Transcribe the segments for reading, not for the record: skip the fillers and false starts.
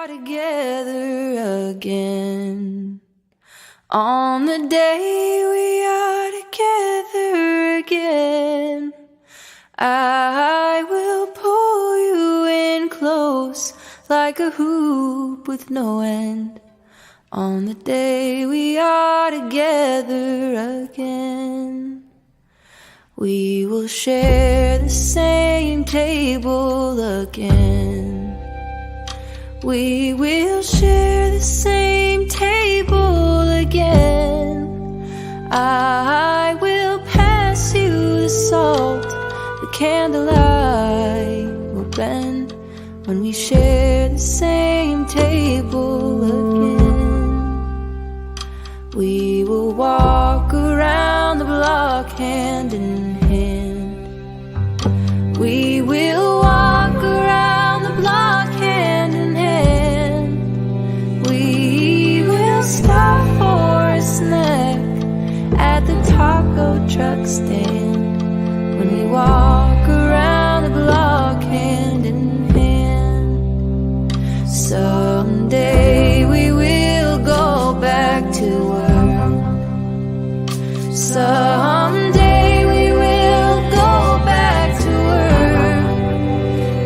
are together again. On the day we are together again, I will pull you in close like a hoop with no end. On the day we are together again, we will share the same table again. We will share the same table again. I will pass you the salt, the candlelight will bend when we share the same table again. We will walk around the block hand in hand. We will walk around the block hand in hand. We will stop for a snack at the taco truck stand when we walk around the block hand in hand. Someday we will go back to work. Someday we will go back to work.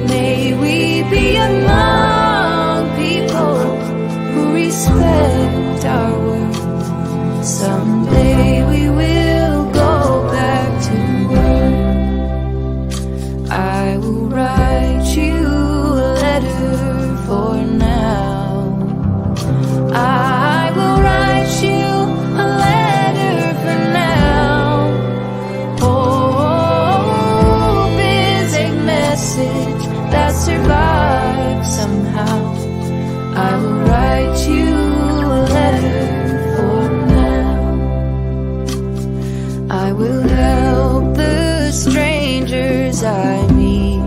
May we be among people who respect our work. Someday we will go back to work. I will write you a letter for now. I will write you a letter for now. Hope is a message that survives somehow. I will write you a letter for now. I will help the strangers I meet.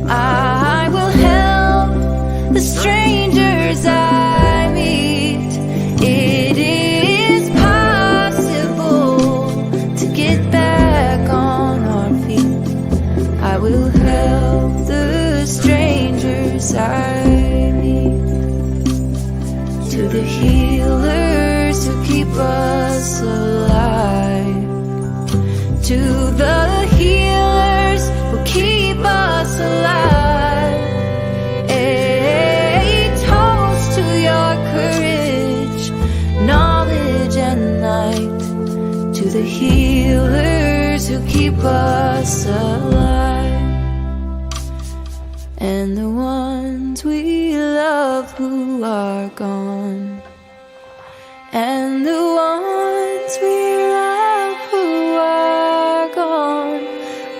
I will help the strangers I meet. It is possible to get back on our feet. I will help the strangers I meet. To the healers who keep us alive. To the healers who keep us alive. A toast to your courage, knowledge and light. To the healers who keep us alive. And the ones we love who are gone. And the ones we love who are gone.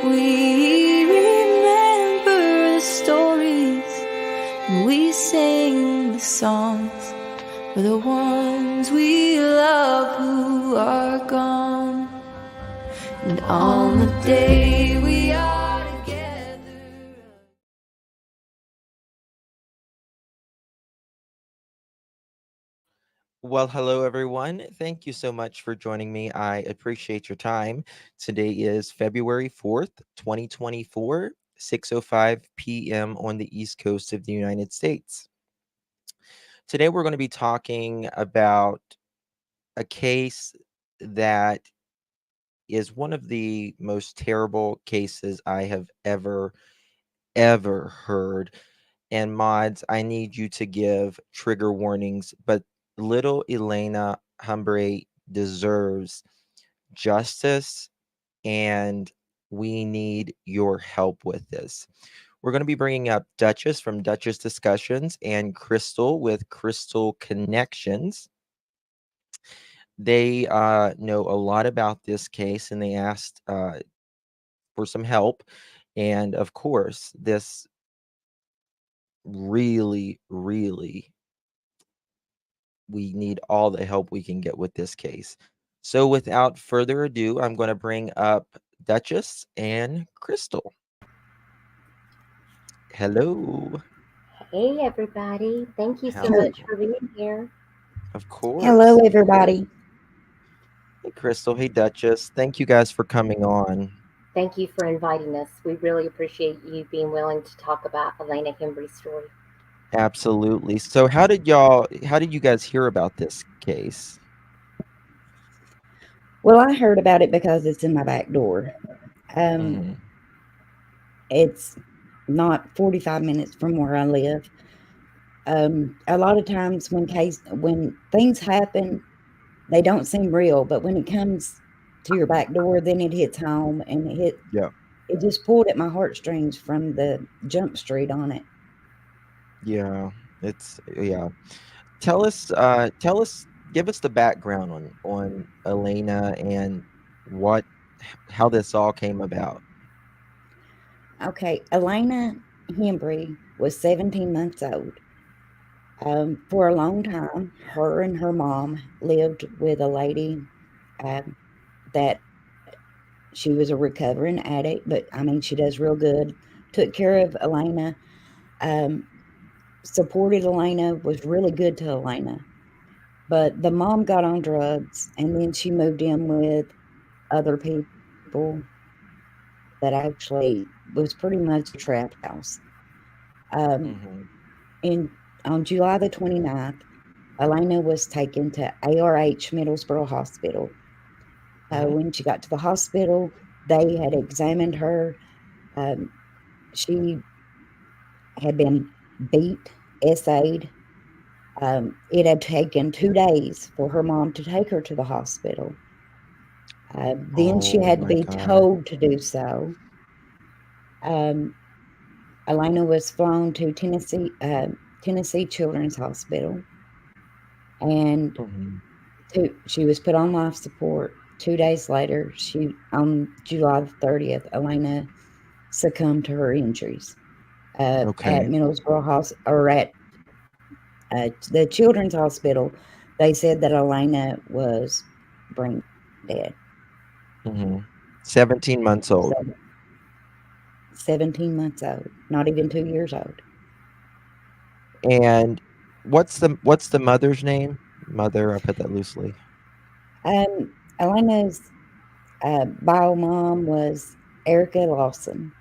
We remember the stories and we sing the songs for the ones we love who are gone. And on the day we are together. Well, hello everyone. Thank you so much for joining me. I appreciate your time. Today is February 4th, 2024, 6:05 p.m. on the East Coast of the United States. Today we're going to be talking about a case that is one of the most terrible cases I have ever heard. And mods, I need you to give trigger warnings, but little Elena Hembree deserves justice, and we need your help with this. We're going to be bringing up Duchess from Duchess Discussions and Crystal with Crystal Connections. They know a lot about this case, and they asked for some help. And of course, this really, we need all the help we can get with this case. So without further ado, I'm going to bring up Duchess and Crystal. Hello. Hey, everybody. Thank you so How's it much going? for being here. Of course. Hello, everybody. Hey, Crystal. Hey, Duchess. Thank you guys for coming on. Thank you for inviting us. We really appreciate you being willing to talk about Elena Hembree's story. Absolutely. So how did you guys hear about this case? Well, I heard about it because it's in my back door. Mm-hmm. Um, it's not 45 minutes from where I live. A lot of times when things happen, they don't seem real, but when it comes to your back door, then it hits home, and Yeah. it just pulled at my heartstrings from the jump street on it. Yeah. It's yeah. Tell us, give us the background on Elena and what how this all came about. Okay, Elena Hembree was 17 months old. For a long time, her and her mom lived with a lady that she was a recovering addict, but I mean, she does real good. Took care of Elena, um, supported Elena, was really good to Elena. But the mom got on drugs, and then she moved in with other people that actually was pretty much a trap house. Um, Mm-hmm. in on July the 29th, Elena was taken to ARH Middlesboro Hospital. Mm-hmm. When she got to the hospital, they had examined her. Um, she had been beat, essayed. It had taken 2 days for her mom to take her to the hospital. Then she Oh had to my be God. told to do so. Um, Elena was flown to Tennessee Children's Hospital, and Mm-hmm. she was put on life support. 2 days later, she on July the 30th, Elena succumbed to her injuries at Okay. Middlesboro or at the Children's Hospital. They said that Elena was brain dead. Mm-hmm. 17 months So old. 17 months old, not even 2 years old. And what's the mother's name? Mother, I put that loosely. Elena's bio mom was Erica Lawson.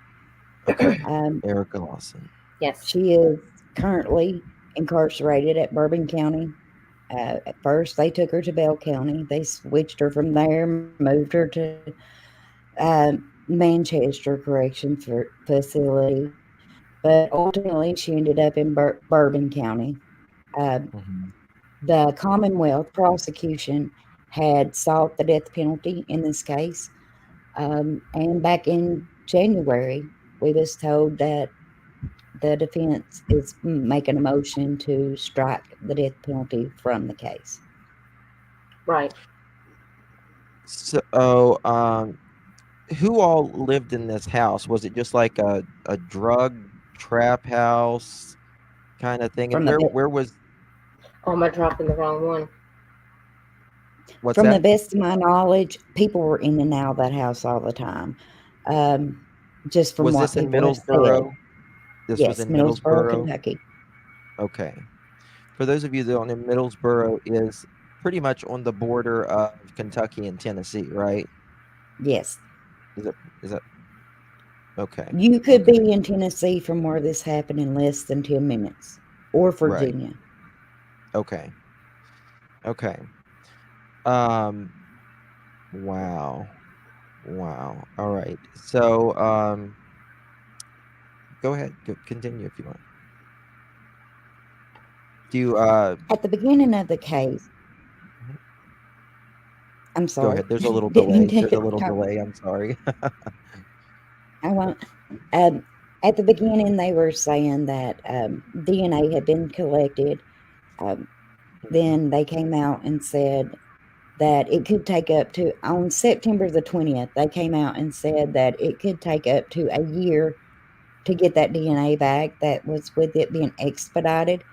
Okay. Um, Erica Lawson. Yes. she is currently incarcerated at Bourbon County. At first, they took her to Bell County. They switched her from there, moved her to Manchester Correction Facility. But ultimately, she ended up in Bourbon County. Uh, Mm-hmm. the Commonwealth prosecution had sought the death penalty in this case. And back in January, we was told that the defense is making a motion to strike the death penalty from the case. Right. So, who all lived in this house? Was it just like a drug trap house kind of thing? And From the be- where was Oh, am I dropping the wrong one? what's from the that? best of my knowledge, people were in and out of that house all the time. Um, just from Was what this in people have said. Middlesboro? This was Yes, in Middlesboro, Middlesboro. Kentucky. Okay. For those of you that don't know, Middlesboro is pretty much on the border of Kentucky and Tennessee, right? Yes. Is that okay? You could Okay. be in Tennessee from where this happened in less than 10 minutes, or Right. Virginia. Okay. Okay. Um, wow. Wow. All right. So, go ahead. Continue if you want. Do you At the beginning of the case, mhm. I'm Go sorry, ahead. There's a little didn't mean delay. to There's a little talk. delay. I'm sorry. I want. Um, at the beginning, they were saying that DNA had been collected. Um, Mhm. then they came out and said that it could take up to, on September the 20th, they came out and said that it could take up to a year to get that DNA back. That was with it being expedited.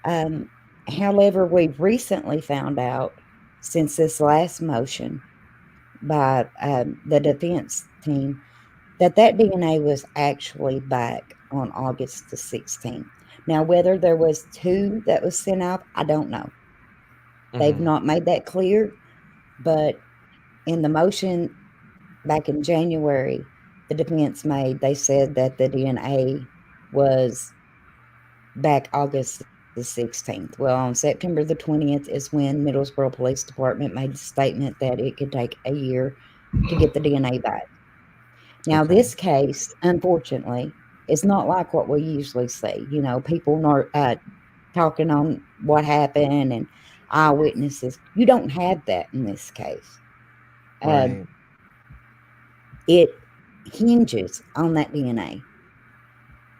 Um, However, we've recently found out since this last motion by the defense team that DNA was actually back on August the 16th. Now, whether there was two that was sent out, I don't know. They've Mhm. not made that clear, but in the motion back in January, the defense made, they said that the DNA was back August the 16th. Well, on September the 20th is when Middlesboro Police Department made a statement that it could take a year to get the DNA back. Now, Okay. this case, unfortunately, is not like what we usually see. You know, people talking on what happened and eyewitnesses. You don't have that in this case. Um, Right. it hinges on that DNA.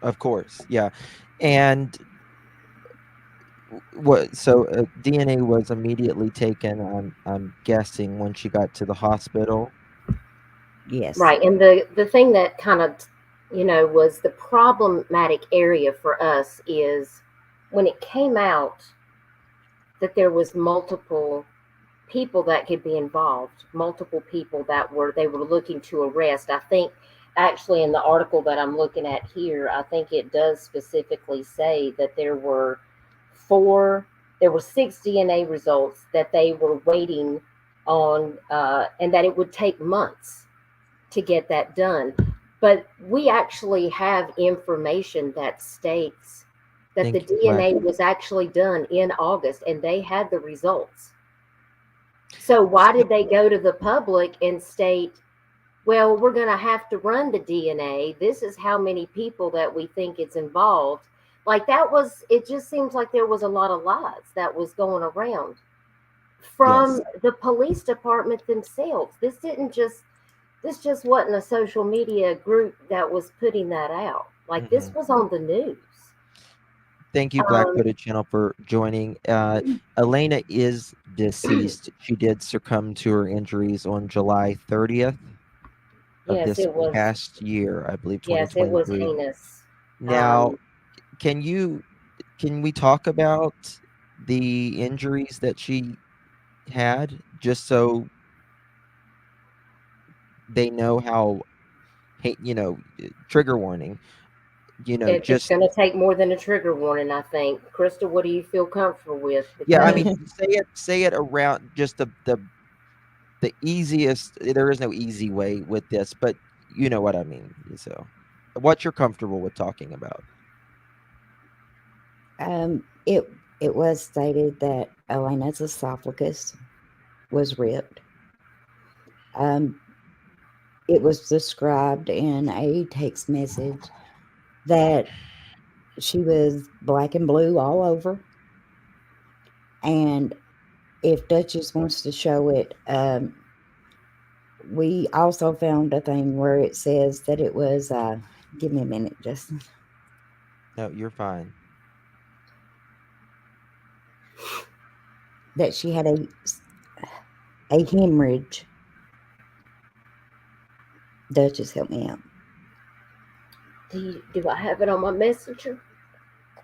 Of course. Yeah. And what? So DNA was immediately taken. I'm guessing when she got to the hospital. Yes. Right. And the thing that kind of, was the problematic area for us is when it came out that there was multiple people that could be involved, multiple people that they were looking to arrest. I think actually in the article that I'm looking at here, I think it does specifically say that there were 6 DNA results that they were waiting on, and that it would take months to get that done. But we actually have information that states that the Thank you, Black. DNA was actually done in August and they had the results. So why So, did they go to the public and state, well, we're going to have to run the DNA. This is how many people that we think it's involved. Like it just seems like there was a lot of lies that was going around yes. from the police department themselves. This just wasn't a social media group that was putting that out. Like Hmm. this was on the news. Thank you, Black Um, Hooded Channel, for joining. Elena is deceased. She did succumb to her injuries on July 30th of yes, this it was. past year, I believe, Yes, it was 2023. heinous. Now, Um, can you can we talk about the injuries that she had, just so they know how, trigger warning, it's just going to take more than a trigger warning, I think. Krista, what do you feel comfortable with? yeah, I Because mean, say it around just the easiest. There is no easy way with this, but you know what I mean. So, what you're comfortable with talking about. It was stated that Elena's esophagus was ripped. Um, it was described in a text message that she was black and blue all over. And if Duchess wants to show it, we also found a thing where it says that it was, give me a minute, Justin, No, you're fine. that she had a hemorrhage. Duchess, help me out. do I have it on my messenger?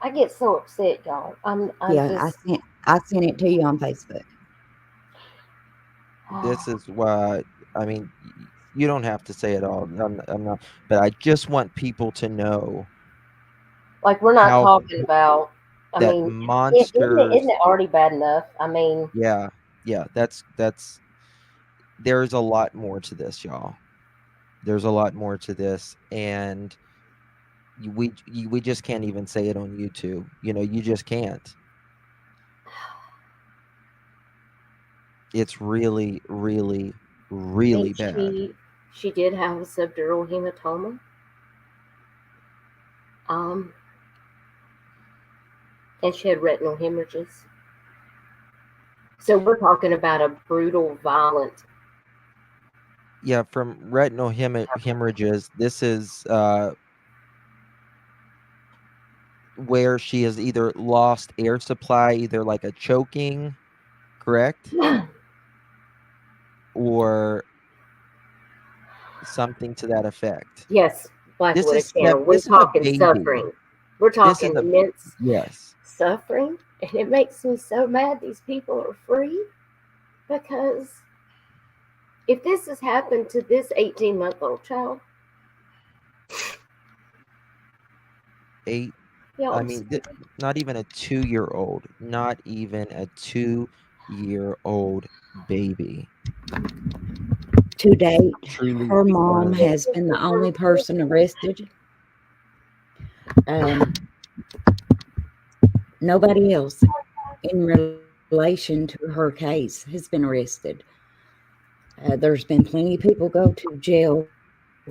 I get so upset, y'all. I'm Yeah, just. I sent it to you on Facebook. This is why, I mean, you don't have to say it all. I'm not, but I just want people to know Like we're not how talking about. I that mean, isn't monsters. it already bad enough? I mean, Yeah, yeah, that's there's a lot more to this, y'all. There's a lot more to this, and we just can't even say it on YouTube. You just can't. It's really, really, really and bad. she did have a subdural hematoma. Um, and she had retinal hemorrhages. So we're talking about a brutal, violent. Yeah, from retinal hemorrhages. This is where she has either lost air supply, either like a choking, correct, or something to that effect. Yes, This Blackwood is Channel. We're this is a talking baby. suffering. We're This is talking a immense yes. suffering, and it makes me so mad these people are free because if this has happened to this 18-month-old child, Eight. y'all, I I'm mean, sorry. not even a 2-year-old. Not even a 2-year-old baby. To date, Truly her mom horrible. has been the only person arrested. Um, Nobody else in relation to her case has been arrested. There's been plenty of people go to jail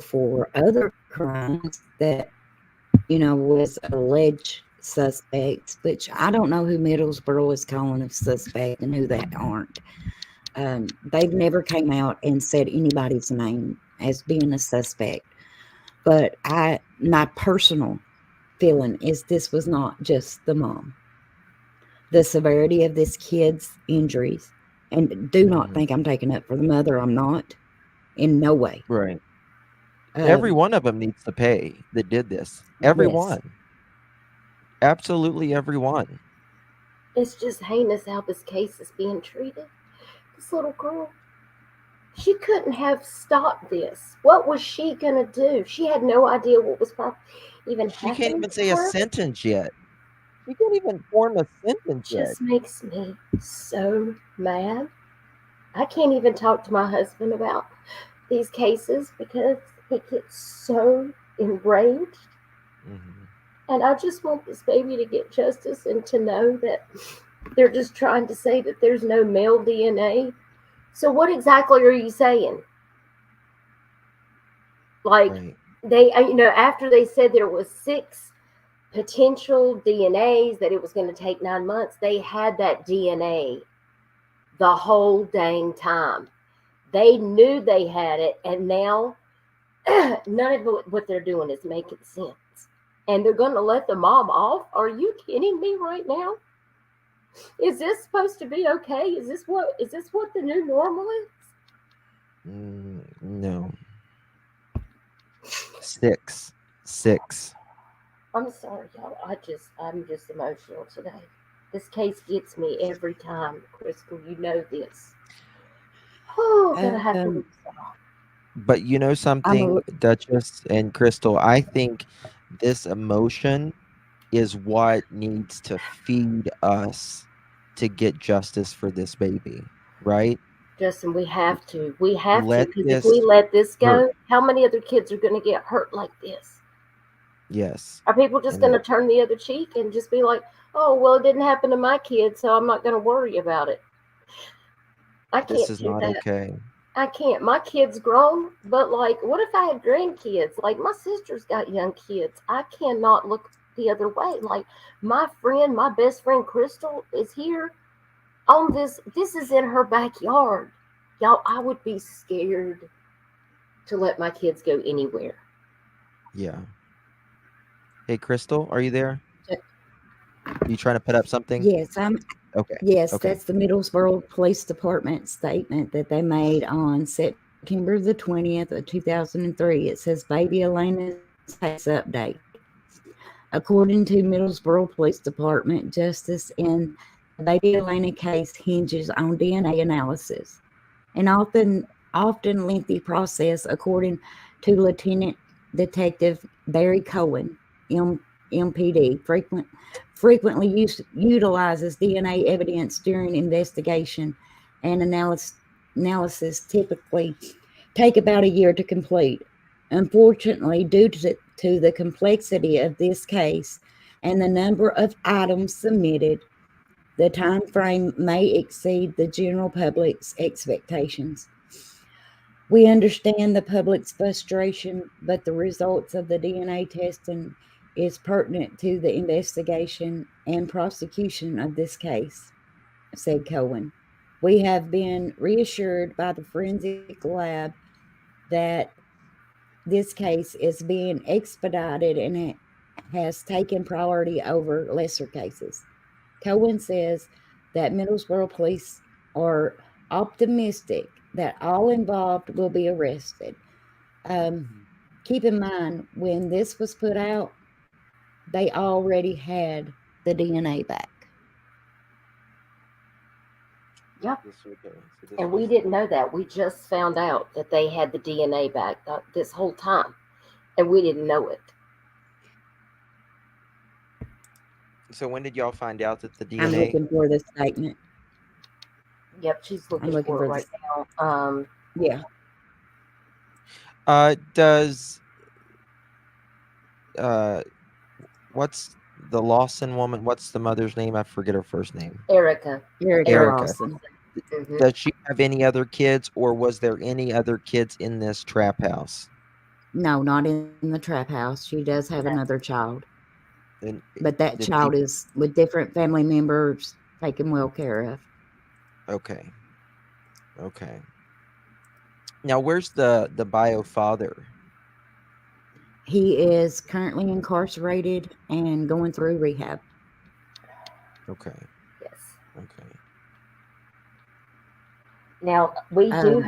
for other crimes that, was alleged suspects, which I don't know who Middlesboro is calling a suspect and who that aren't. They've never came out and said anybody's name as being a suspect. But my personal feeling is this was not just the mom. The severity of this kid's injuries, and do not Mhm. think I'm taking up for the mother. I'm not, in no way. Right. Every Um, one of them needs to pay that did this. Every yes, one. Absolutely every one. It's just heinous how this case is being treated. This little girl, she couldn't have stopped this. What was she gonna do? She had no idea what was even She can't happening even to say a her. sentence yet. She can't even form a sentence yet. Just makes me so mad. I can't even talk to my husband about these cases because he gets so enraged. Mhm. And I just want this baby to get justice and to know that they're just trying to say that there's no male DNA. So, what exactly are you saying? Like, Right. after they said there was 6 potential DNAs, that it was going to take 9 months, they had that DNA the whole dang time. They knew they had it, and now none of what they're doing is making sense. And they're going to let the mom off? Are you kidding me right now? Is this supposed to be okay? Is this what the new normal is? No. 6. 6. I'm sorry, y'all. I'm just emotional today. This case gets me every time, Crystal. You know this. Oh, gonna have to um, leave that off. But you know I'm a, something, Duchess and Crystal, I think this emotion is what needs to feed us to get justice for this baby, right? Justin, we have to. We have to, Let because if we this let this hurt. go, how many other kids are gonna get hurt like this? Yes. Are people just And gonna turn the other cheek and just be like, "Oh, well, it didn't happen to my kid, so I'm not gonna worry about it." I this can't is do not that. okay. I can't. My kid's grown, but like, what if I had grandkids? Like, my sister's got young kids. I cannot look the other way. Like, my best friend Crystal is here on this. This is in her backyard. Y'all, I would be scared to let my kids go anywhere. Yeah. Hey, Crystal, are you there? You trying to put up something? yes, Okay. yes, Okay. that's the Middlesboro Police Department statement that they made on September the 20th of 2003. It says, "Baby Elena's case update." According to Middlesboro Police Department, justice in the Baby Elena case hinges on DNA analysis, an often lengthy process, according to Lieutenant Detective Barry Cohen, MPD, frequently utilizes DNA evidence during investigation and analysis typically take about a year to complete. Unfortunately, due to the complexity of this case and the number of items submitted, the time frame may exceed the general public's expectations. We understand the public's frustration, but the results of the DNA testing is pertinent to the investigation and prosecution of this case, said Cohen. We have been reassured by the forensic lab that this case is being expedited and has taken priority over lesser cases. Cohen says that Middlesboro police are optimistic that all involved will be arrested. Keep in mind, when this was put out, they already had the DNA back. Yep. Okay. So this And we was didn't know that. We just found out that they had the DNA back this whole time, and we didn't know it. so when did y'all find out that the I'm DNA? looking for the statement. Yep, she's I'm looking looking for it for right this. now. Yeah. Does uh what's the Lawson woman, what's the mother's name? I forget her first name. Erica. Erica Erica. Lawson. Mhm. Does she have any other kids, or was there any other kids in this trap house? No, not in the trap house. She does have No. another child, And but that did child she? is with different family members taken well care of. Okay. Okay. Now, where's the bio father? He is currently incarcerated and going through rehab. Okay. Yes. Okay. Now we do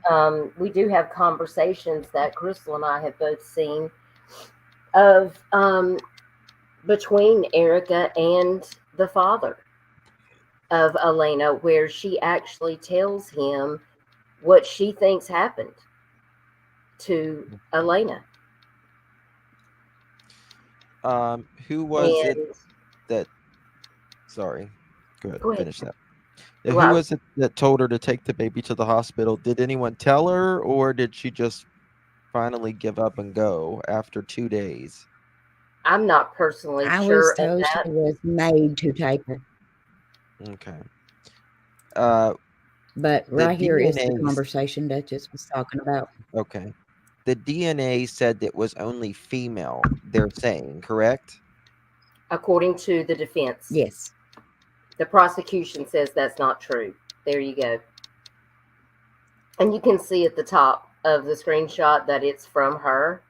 Um, have conversations that Crystal and I have both seen of between Erica and the father of Elena, where she actually tells him what she thinks happened to Elena. Who was it And that? Sorry. Go ahead. go ahead. Finish that. Who Well, was it that told her to take the baby to the hospital? Did anyone tell her, or did she just finally give up and go after 2 days? I'm not personally I was sure of told she that. was made to take her. Okay. Uh, But the right here is the DNA. conversation Duchess was talking about. Okay. The DNA said it was only female, they're saying, correct? According to the defense, Yes. the prosecution says that's not true. There you go. And you can see at the top of the screenshot that it's from her.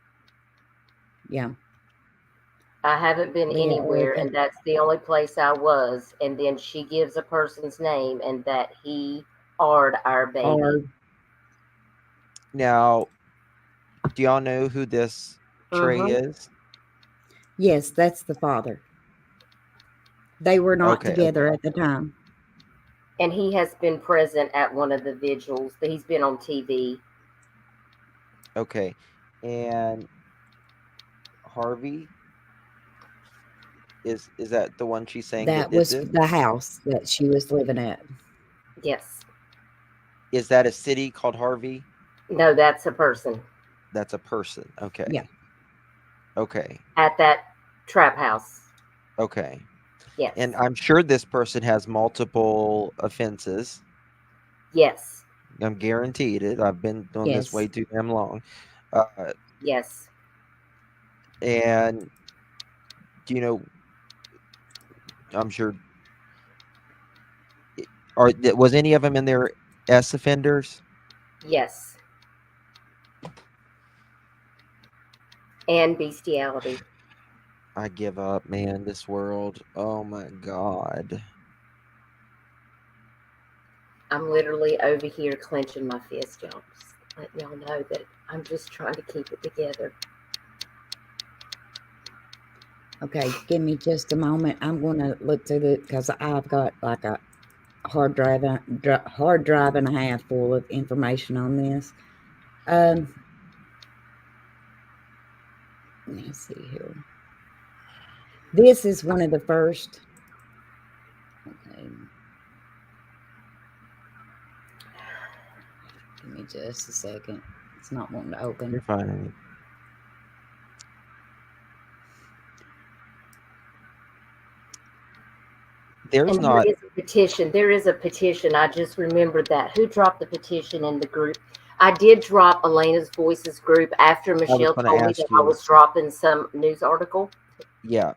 Yeah. I haven't been Leah anywhere, Erica. and that's the only place I was. And then she gives a person's name and that he R'd our baby. Or Now, do y'all know who this Trey Mhm. is? yes, that's the father. They were not Okay, together okay, at the time. And he has been present at one of the vigils. He's been on TV. okay. And Harvey, is that the one she's saying that That did was this? the house that she was living at. Yes. Is that a city called Harvey? No, that's a person That's a person. Okay. Yeah. Okay. at that trap house. Okay. Yes. And I'm sure this person has multiple offenses. Yes. I'm guaranteed it. I've been doing this way Yes. too damn long. Uh, Yes. and you know, I'm sure. Was any of them in there S offenders? Yes. And bestiality. I give up, man. This world. Oh my God. I'm literally over here clenching my fist, y'all. Just letting y'all know that I'm just trying to keep it together. Okay, give me just a moment. I'm going to look through the because I've got like a hard drive and a half full of information on this. Let me see here. This is one of the first. Okay. Give me just a second. It's not wanting to open. You're fine. There's And not. there is a petition. There is a petition. I just remembered that. Who dropped the petition in the group? I did drop Elena's Voices group after I was Michelle going to told me ask that I you. was dropping some news article. Yeah.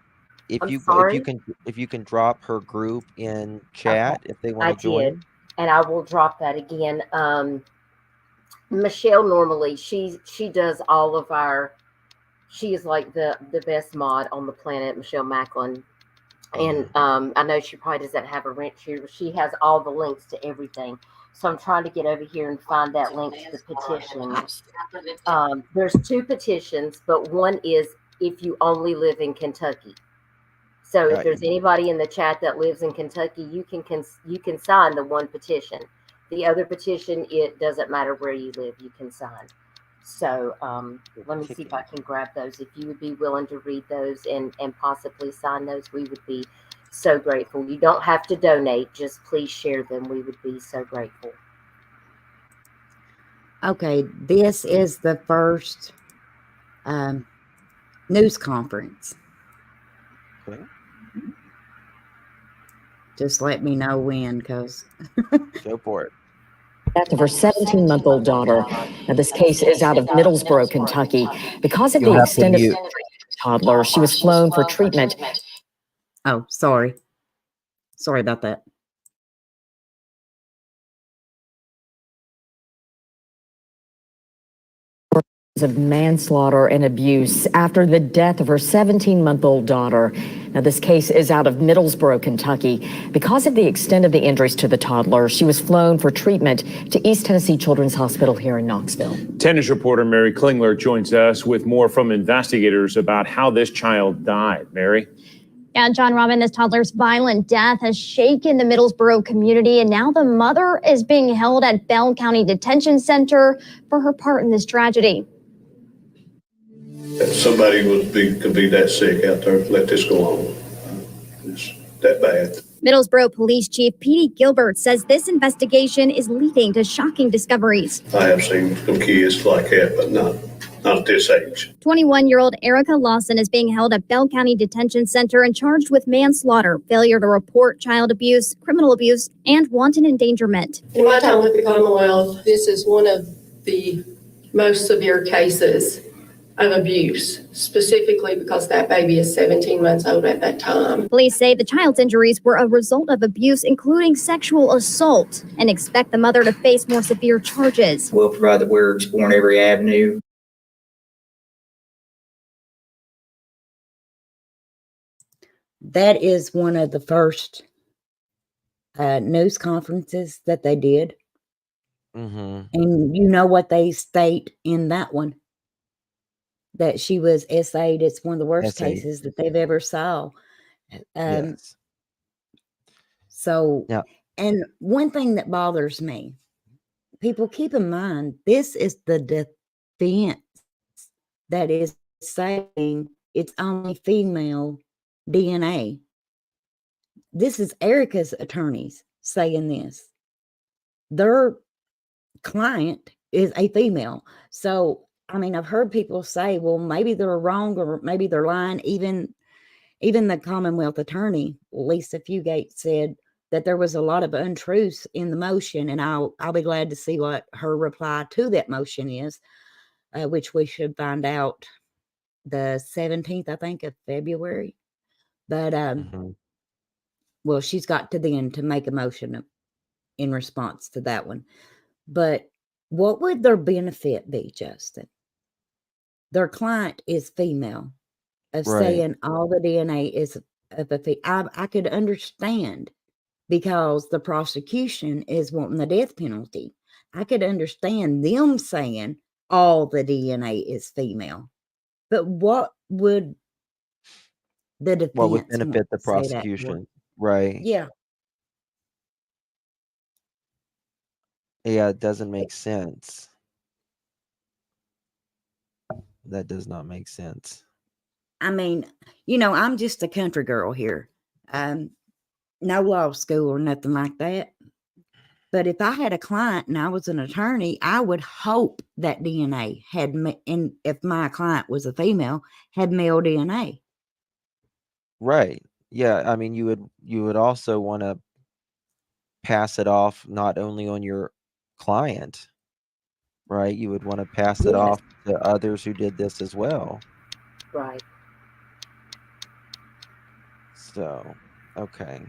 If I'm you sorry. can drop her group in Okay. chat if they want I to join. did. And I will drop that again. Michelle normally she does all of our. She is like the best mod on the planet, Michelle Macklin. And I know she probably doesn't have a wrench here, but she has all the links to everything. So I'm trying to get over here and find that link to the petition. There's two petitions, but one is if you only live in Kentucky. So if Got there's you. anybody in the chat that lives in Kentucky, you can sign the one petition. The other petition, it doesn't matter where you live, you can sign. So let me see if I can grab those. If you would be willing to read those and possibly sign those, we would be so grateful. You don't have to donate, just please share them. We would be so grateful. Okay, this is the first news conference. Okay. Just let me know when, because Go for it. Death of her 17-month-old daughter. Now, this case is out of Middlesboro, Kentucky. Because of You'll the have to extended mute. toddler, she was flown for treatment. oh, sorry about that. Of manslaughter and abuse after the death of her 17-month-old daughter. Now, this case is out of Middlesboro, Kentucky. Because of the extent of the injuries to the toddler, she was flown for treatment to East Tennessee Children's Hospital here in Knoxville. 10 News reporter Mary Klingler joins us with more from investigators about how this child died. Mary? Yeah, John Robin, this toddler's violent death has shaken the Middlesboro community, and now the mother is being held at Bell County Detention Center for her part in this tragedy. That somebody could be that sick out there, let this go on. It's that bad. Middlesboro Police Chief Petey Gilbert says this investigation is leading to shocking discoveries. I have seen some kids like that, but not at this age. 21-year-old Erica Lawson is being held at Bell County Detention Center and charged with manslaughter, failure to report child abuse, criminal abuse, and wanton endangerment. In my time with the Commonwealth, this is one of the most severe cases of abuse, specifically because that baby is 17 months old at that time. Police say the child's injuries were a result of abuse, including sexual assault, and expect the mother to face more severe charges. We'll provide that we're exploring every avenue. That is one of the first news conferences that they did. Mm-hmm. And you know what they state in that one? That she was SA'd. It's one of the worst SA'd. cases that they've ever saw. Yes. So, Yeah. and one thing that bothers me, people keep in mind, this is the defense that is saying it's only female DNA. This is Erica's attorneys saying this. Their client is a female. So, I mean, I've heard people say, well, maybe they're wrong or maybe they're lying. Even the Commonwealth attorney, Lisa Fugate, said that there was a lot of untruths in the motion, and I'll be glad to see what her reply to that motion is, which we should find out the 17th, I think, of February. But well, she's got to then to make a motion in response to that one. But what would their benefit be, Justin? Their client is female, of Right. saying all the DNA is of a female. I could understand, because the prosecution is wanting the death penalty. I could understand them saying all the DNA is female. But what would the defense What would benefit the say that for? prosecution? Right. Yeah. Yeah, it doesn't make sense. That does not make sense. I mean, I'm just a country girl here. No law school or nothing like that. But if I had a client and I was an attorney, I would hope that DNA had, and if my client was a female, had male DNA. Right. Yeah. I mean, you would also want to pass it off not only on your client, right? You would want to pass it Yes. off to others who did this as well. Right. So, okay.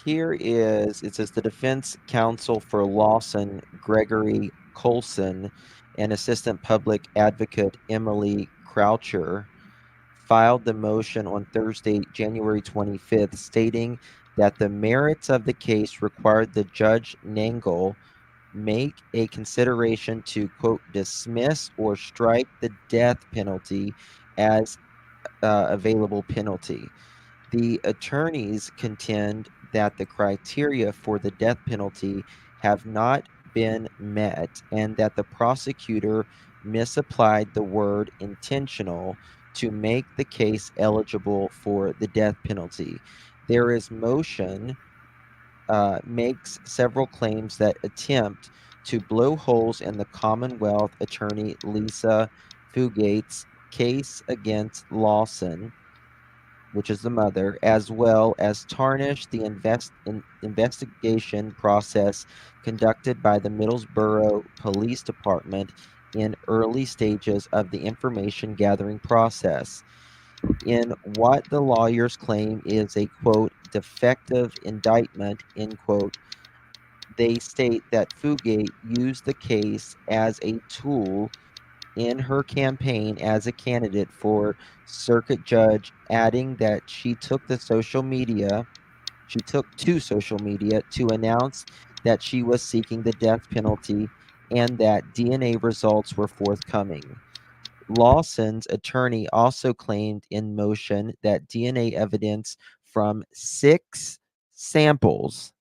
Here it says the defense counsel for Lawson, Gregory Colson, and assistant public advocate Emily Croucher filed the motion on Thursday, January 25th, stating that the merits of the case required the Judge Nangle make a consideration to, quote, dismiss or strike the death penalty as available penalty. The attorneys contend that the criteria for the death penalty have not been met and that the prosecutor misapplied the word intentional to make the case eligible for the death penalty. There is motion makes several claims that attempt to blow holes in the Commonwealth attorney Lisa Fugate's case against Lawson. which is the mother, as well as tarnish the investigation process conducted by the Middlesbrough Police Department in early stages of the information gathering process. In what the lawyers claim is a quote defective indictment, end quote, they state that Fugate used the case as a tool in her campaign as a candidate for circuit judge, adding that she took to social media to announce that she was seeking the death penalty and that DNA results were forthcoming. Lawson's attorney also claimed in motion that DNA evidence from six samples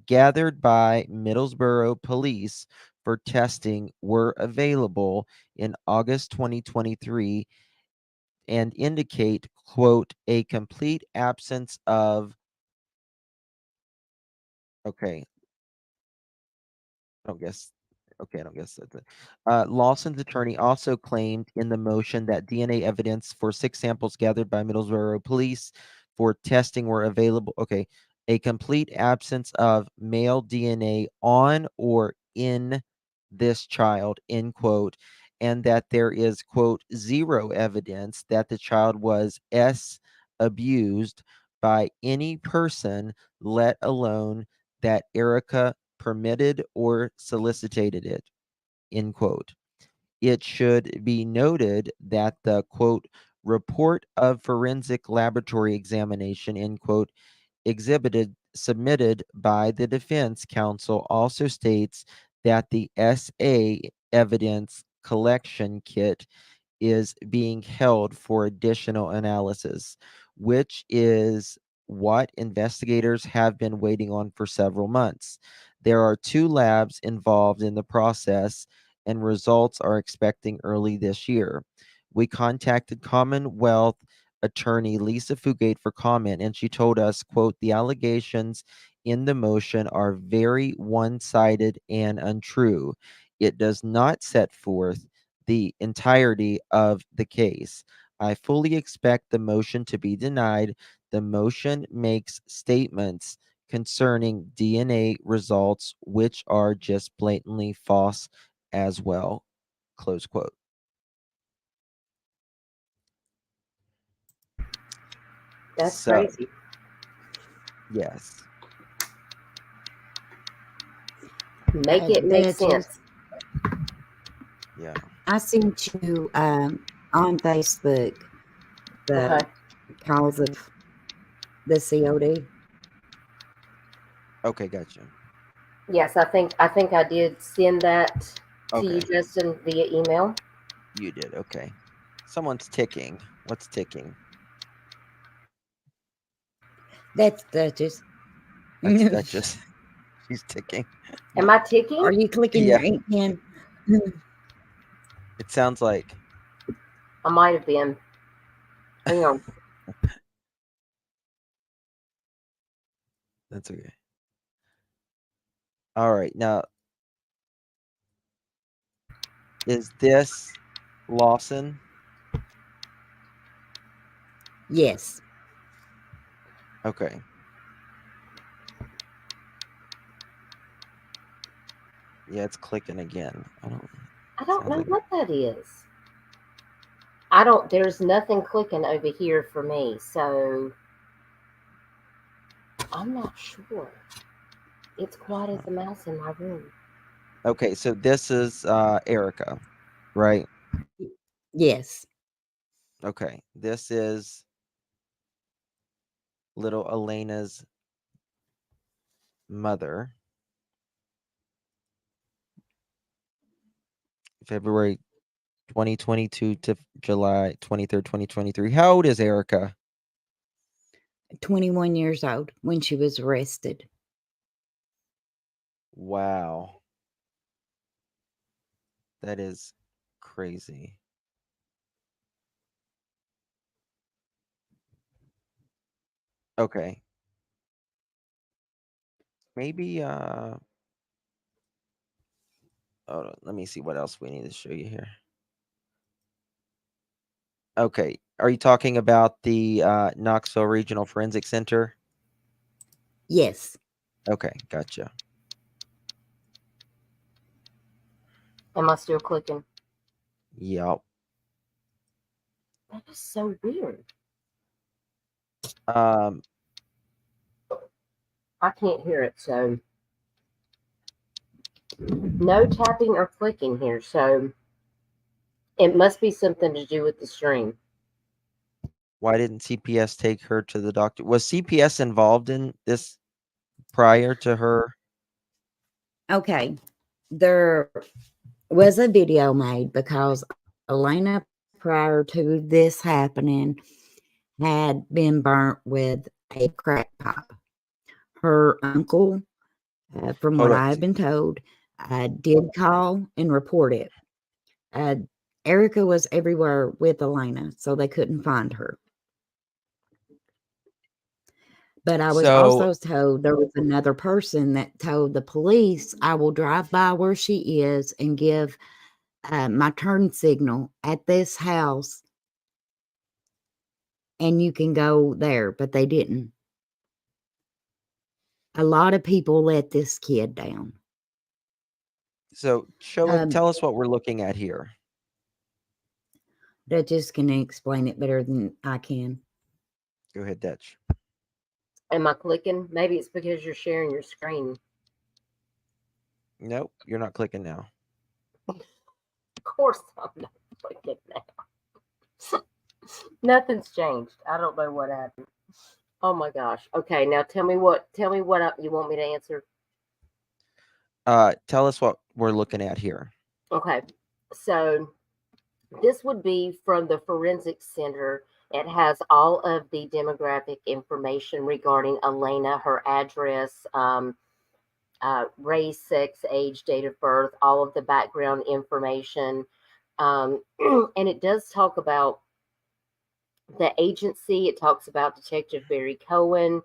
gathered by Middlesbrough police for testing were available in August 2023 and indicate, quote, a complete absence of, okay, I don't guess. Okay, I don't guess that's it. Lawson's attorney also claimed in the motion that DNA evidence for six samples gathered by Middlesbrough police for testing were available. Okay, a complete absence of male DNA on or in this child, end quote, and that there is, quote, zero evidence that the child was abused by any person, let alone that Erica permitted or solicited it, end quote. It should be noted that the quote report of forensic laboratory examination, end quote, submitted by the defense counsel also states that the SA evidence collection kit is being held for additional analysis, which is what investigators have been waiting on for several months. There are two labs involved in the process, and results are expecting early this year. We contacted Commonwealth attorney Lisa Fugate for comment, and she told us, quote, the allegations in the motion are very one-sided and untrue. It does not set forth the entirety of the case. I fully expect the motion to be denied. The motion makes statements concerning DNA results which are just blatantly false as well. Close quote. That's So, crazy. yes. Make it make Duchess, sense. Yeah. I sent you on Facebook the Okay. cause of the COD. Okay, gotcha. Yes, I did send that to you, Okay, Justin, via email. you did. Okay. Someone's ticking. What's ticking? That's Duchess. That's Duchess. She's ticking. Am I ticking? Are you clicking Yeah. your ink pen? It sounds like. I might have been. Hang on. That's okay. All right. Now, is this Lawson? Yes. Okay. Yeah, it's clicking again. I don't sounds know like what that is. There's nothing clicking over here for me, so I'm not sure. It's quiet as a mouse in my room. Okay, so this is Erica, right? Yes. Okay. This is little Elena's mother. February 2022 to July 23rd, 2023. How old is Erica? 21 years old when she was arrested. Wow. That is crazy. Okay. Maybe hold on, let me see what else we need to show you here. Okay. Are you talking about the Knoxville Regional Forensic Center? Yes. Okay, gotcha. Am I still clicking? Yep. That is so weird. Um, I can't hear it, so no tapping or clicking here. So it must be something to do with the stream. why didn't CPS take her to the doctor? Was CPS involved in this prior to her? Okay. There was a video made because Elena, prior to this happening, had been burnt with a crack pipe. Her uncle, from Hold what on. I have been told, did call and report it. Erica was everywhere with Elena, so they couldn't find her. But I was So, also told there was another person that told the police, I will drive by where she is and give my turn signal at this house, and you can go there. But they didn't. A lot of people let this kid down. so tell us what we're looking at here. That just can explain it better than I can. Go ahead, Dutch. Am I clicking? Maybe it's because you're sharing your screen. Nope, you're not clicking now. Of course I'm not clicking now. Nothing's changed. I don't know what happened. Oh my gosh. Okay, now tell me what you want me to answer. Tell us what we're looking at here. Okay. So this would be from the Forensic Center. It has all of the demographic information regarding Elena, her address, race, sex, age, date of birth, all of the background information. And it does talk about the agency. It talks about Detective Barry Cohen,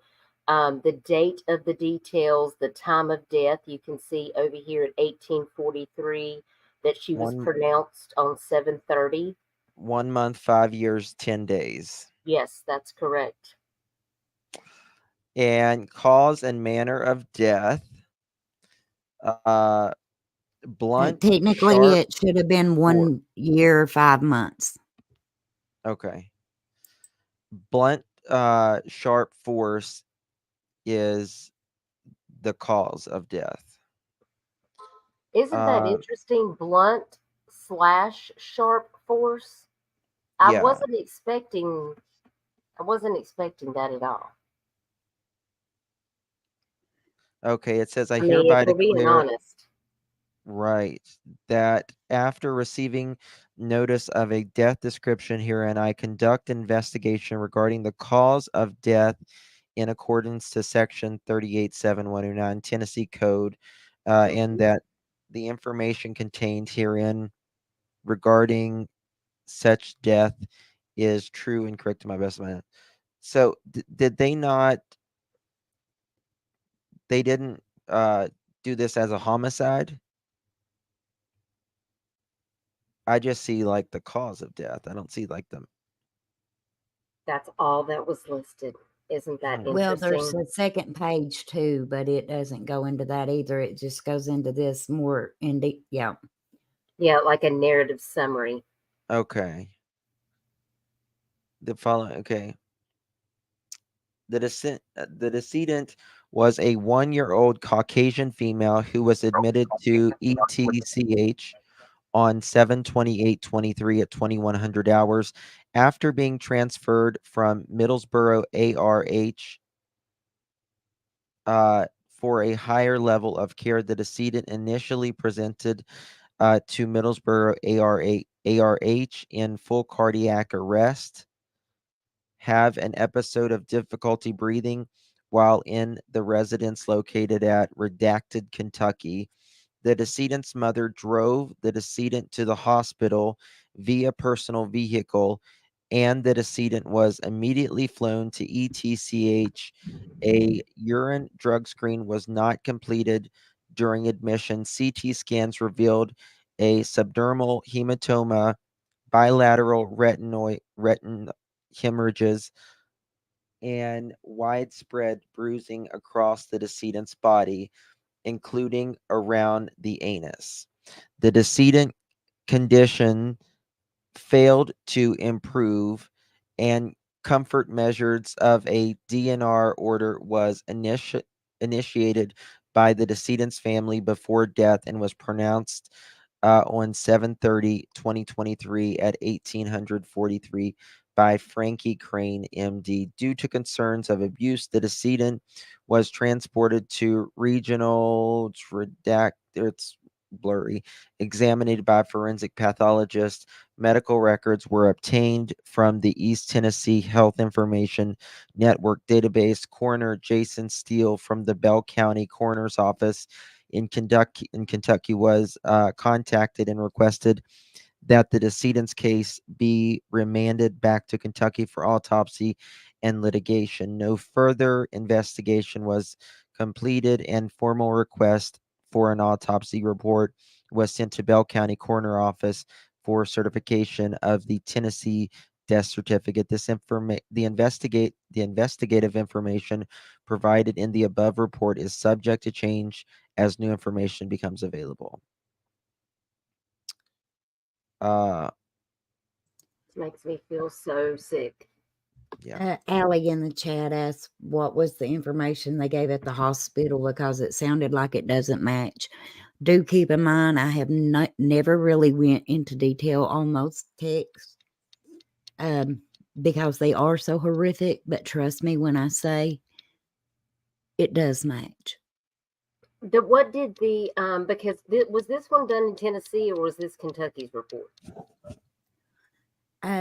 the date of the details, the time of death. You can see over here at 1843 that she was pronounced on 7/30. 1 month, 5 years, 10 days. Yes, that's correct. And cause and manner of death. Blunt. Technically, sharp, it should have been 1 year, 5 months. Okay. Blunt, sharp force is the cause of death. Isn't that interesting? Blunt / sharp force. I Yeah. wasn't expecting that at all. Okay, it says I mean, hereby if we're being declare honest. right that after receiving notice of a death description herein, I conduct investigation regarding the cause of death in accordance to section 387109 Tennessee Code, and that the information contained herein regarding such death is true and correct to my best of my. So did they not? They didn't do this as a homicide. I just see like the cause of death. I don't see like the. That's all that was listed. Isn't that interesting? Well, there's a second page too, but it doesn't go into that either. It just goes into this more in deep. Yeah. Yeah, like a narrative summary. Okay. The following. Okay. The decedent was a 1-year-old Caucasian female who was admitted to ETCH on 7/28/23 at 2100 hours after being transferred from Middlesboro ARH for a higher level of care. The decedent initially presented to Middlesboro ARH in full cardiac arrest, have an episode of difficulty breathing while in the residence located at Redacted, Kentucky. The decedent's mother drove the decedent to the hospital via personal vehicle, and the decedent was immediately flown to ETCH. A urine drug screen was not completed during admission. CT scans revealed a subdermal hematoma bilateral retin hemorrhages, and widespread bruising across the decedent's body, including around the anus. The decedent condition failed to improve, and comfort measures of a DNR order was initiated by the decedent's family before death and was pronounced on 7/30/2023 at 1843 by Frankie Crane, MD. Due to concerns of abuse, the decedent was transported to regional it's blurry, examined by forensic pathologists. Medical records were obtained from the East Tennessee Health Information Network database. Coroner Jason Steele from the Bell County Coroner's Office in Kentucky was contacted and requested that the decedent's case be remanded back to Kentucky for autopsy and litigation. No further investigation was completed, and formal request for an autopsy report was sent to Bell County Coroner Office for certification of the Tennessee death certificate. The investigative information provided in the above report is subject to change as new information becomes available. Makes me feel so sick. Yeah. Allie in the chat asked what was the information they gave at the hospital because it sounded like it doesn't match. Do keep in mind, I have never really went into detail on those texts because they are so horrific. But trust me when I say it does match. What did the because was this one done in Tennessee or was this Kentucky's report?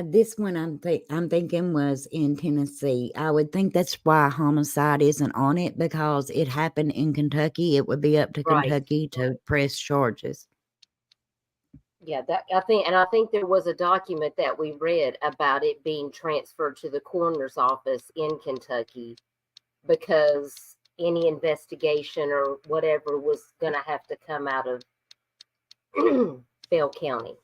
This one I'm thinking was in Tennessee. I would think that's why homicide isn't on it, because it happened in Kentucky. It would be up to Right. Kentucky to press charges. Yeah, that I think there was a document that we read about it being transferred to the coroner's office in Kentucky because any investigation or whatever was going to have to come out of Bell County.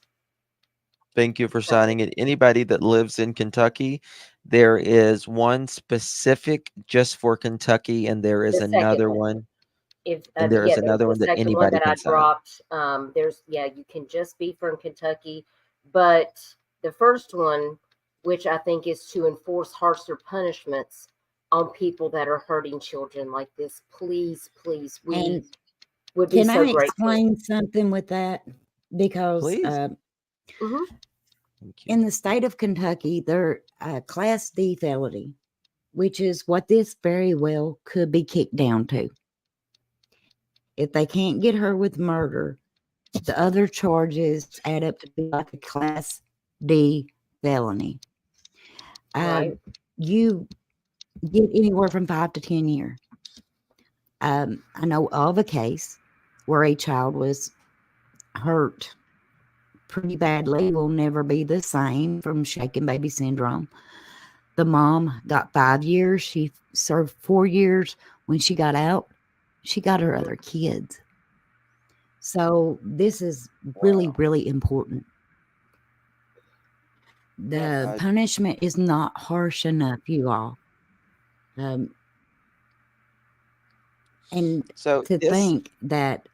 Thank you for signing it. Anybody that lives in Kentucky, there is one specific just for Kentucky, and there is another one. And there is another one that anybody can sign. Dropped. You can just be from Kentucky, but the first one, which I think is to enforce harsher punishments on people that are hurting children like this. Please, we would be so grateful. Can I explain something with that? Because in the state of Kentucky, they're Class D felony, which is what this very well could be kicked down to. If they can't get her with murder, the other charges add up to be like a Class D felony. Right. You get anywhere from 5 to 10 years. I know of a case where a child was hurt pretty badly, will never be the same from shaken baby syndrome. The mom got 5 years. She served 4 years. When she got out, she got her other kids. So this is really, really important. The punishment is not harsh enough, you all. And so to think that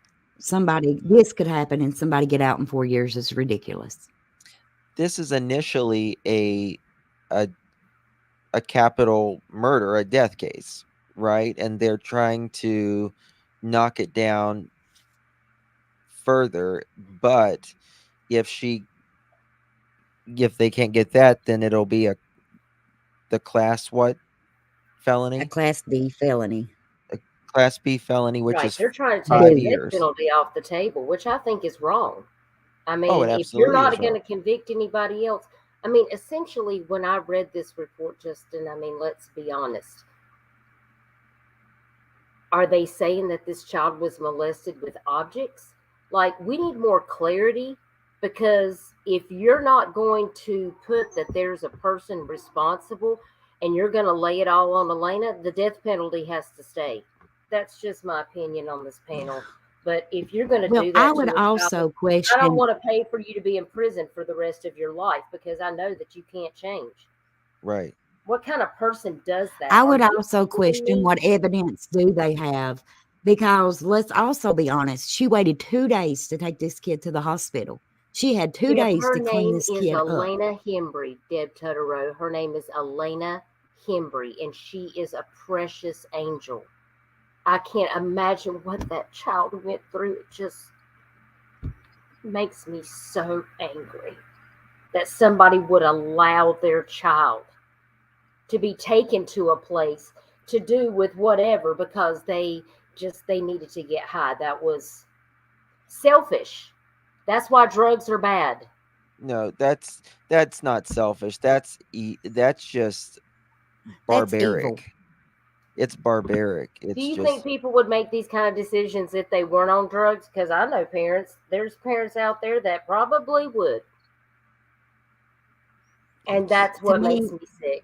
this could happen and somebody get out in 4 years is ridiculous. This is initially a capital murder, a death case, right? And they're trying to knock it down further, but if they can't get that, then it'll be the class what felony? A Class D felony. A Class B felony, which is they're trying to 5 take the years. death penalty off the table, which I think is wrong. I mean, if absolutely you're not is going to wrong. convict anybody else, I mean, essentially, when I read this report, Justin, I mean, let's be honest. Are they saying that this child was molested with objects? Like, we need more clarity, because if you're not going to put that there's a person responsible and you're going to lay it all on Elena, the death penalty has to stay. That's just my opinion on this panel. But if you're going to Well, do I that to would a also child, I question. don't want to pay for you to be in prison for the rest of your life because I know that you can't change. Right. What kind of person does that? I Are would you also kidding question me? what evidence do they have? Because let's also be honest, she waited 2 days to take this kid to the hospital. She had 2 Deb, days her to clean name this is kid up. Elena Hembree, Deb Tutterow. Her name is Elena Hembree, and she is a precious angel. I can't imagine what that child went through. It just makes me so angry that somebody would allow their child to be taken to a place to do with whatever because they needed to get high. That was selfish. That's why drugs are bad. No, that's not selfish. That's just That's evil. barbaric. It's barbaric. Do It's you think just people would make these kind of decisions if they weren't on drugs? Because I know there's parents out there that probably would. And that's To what makes me, me sick.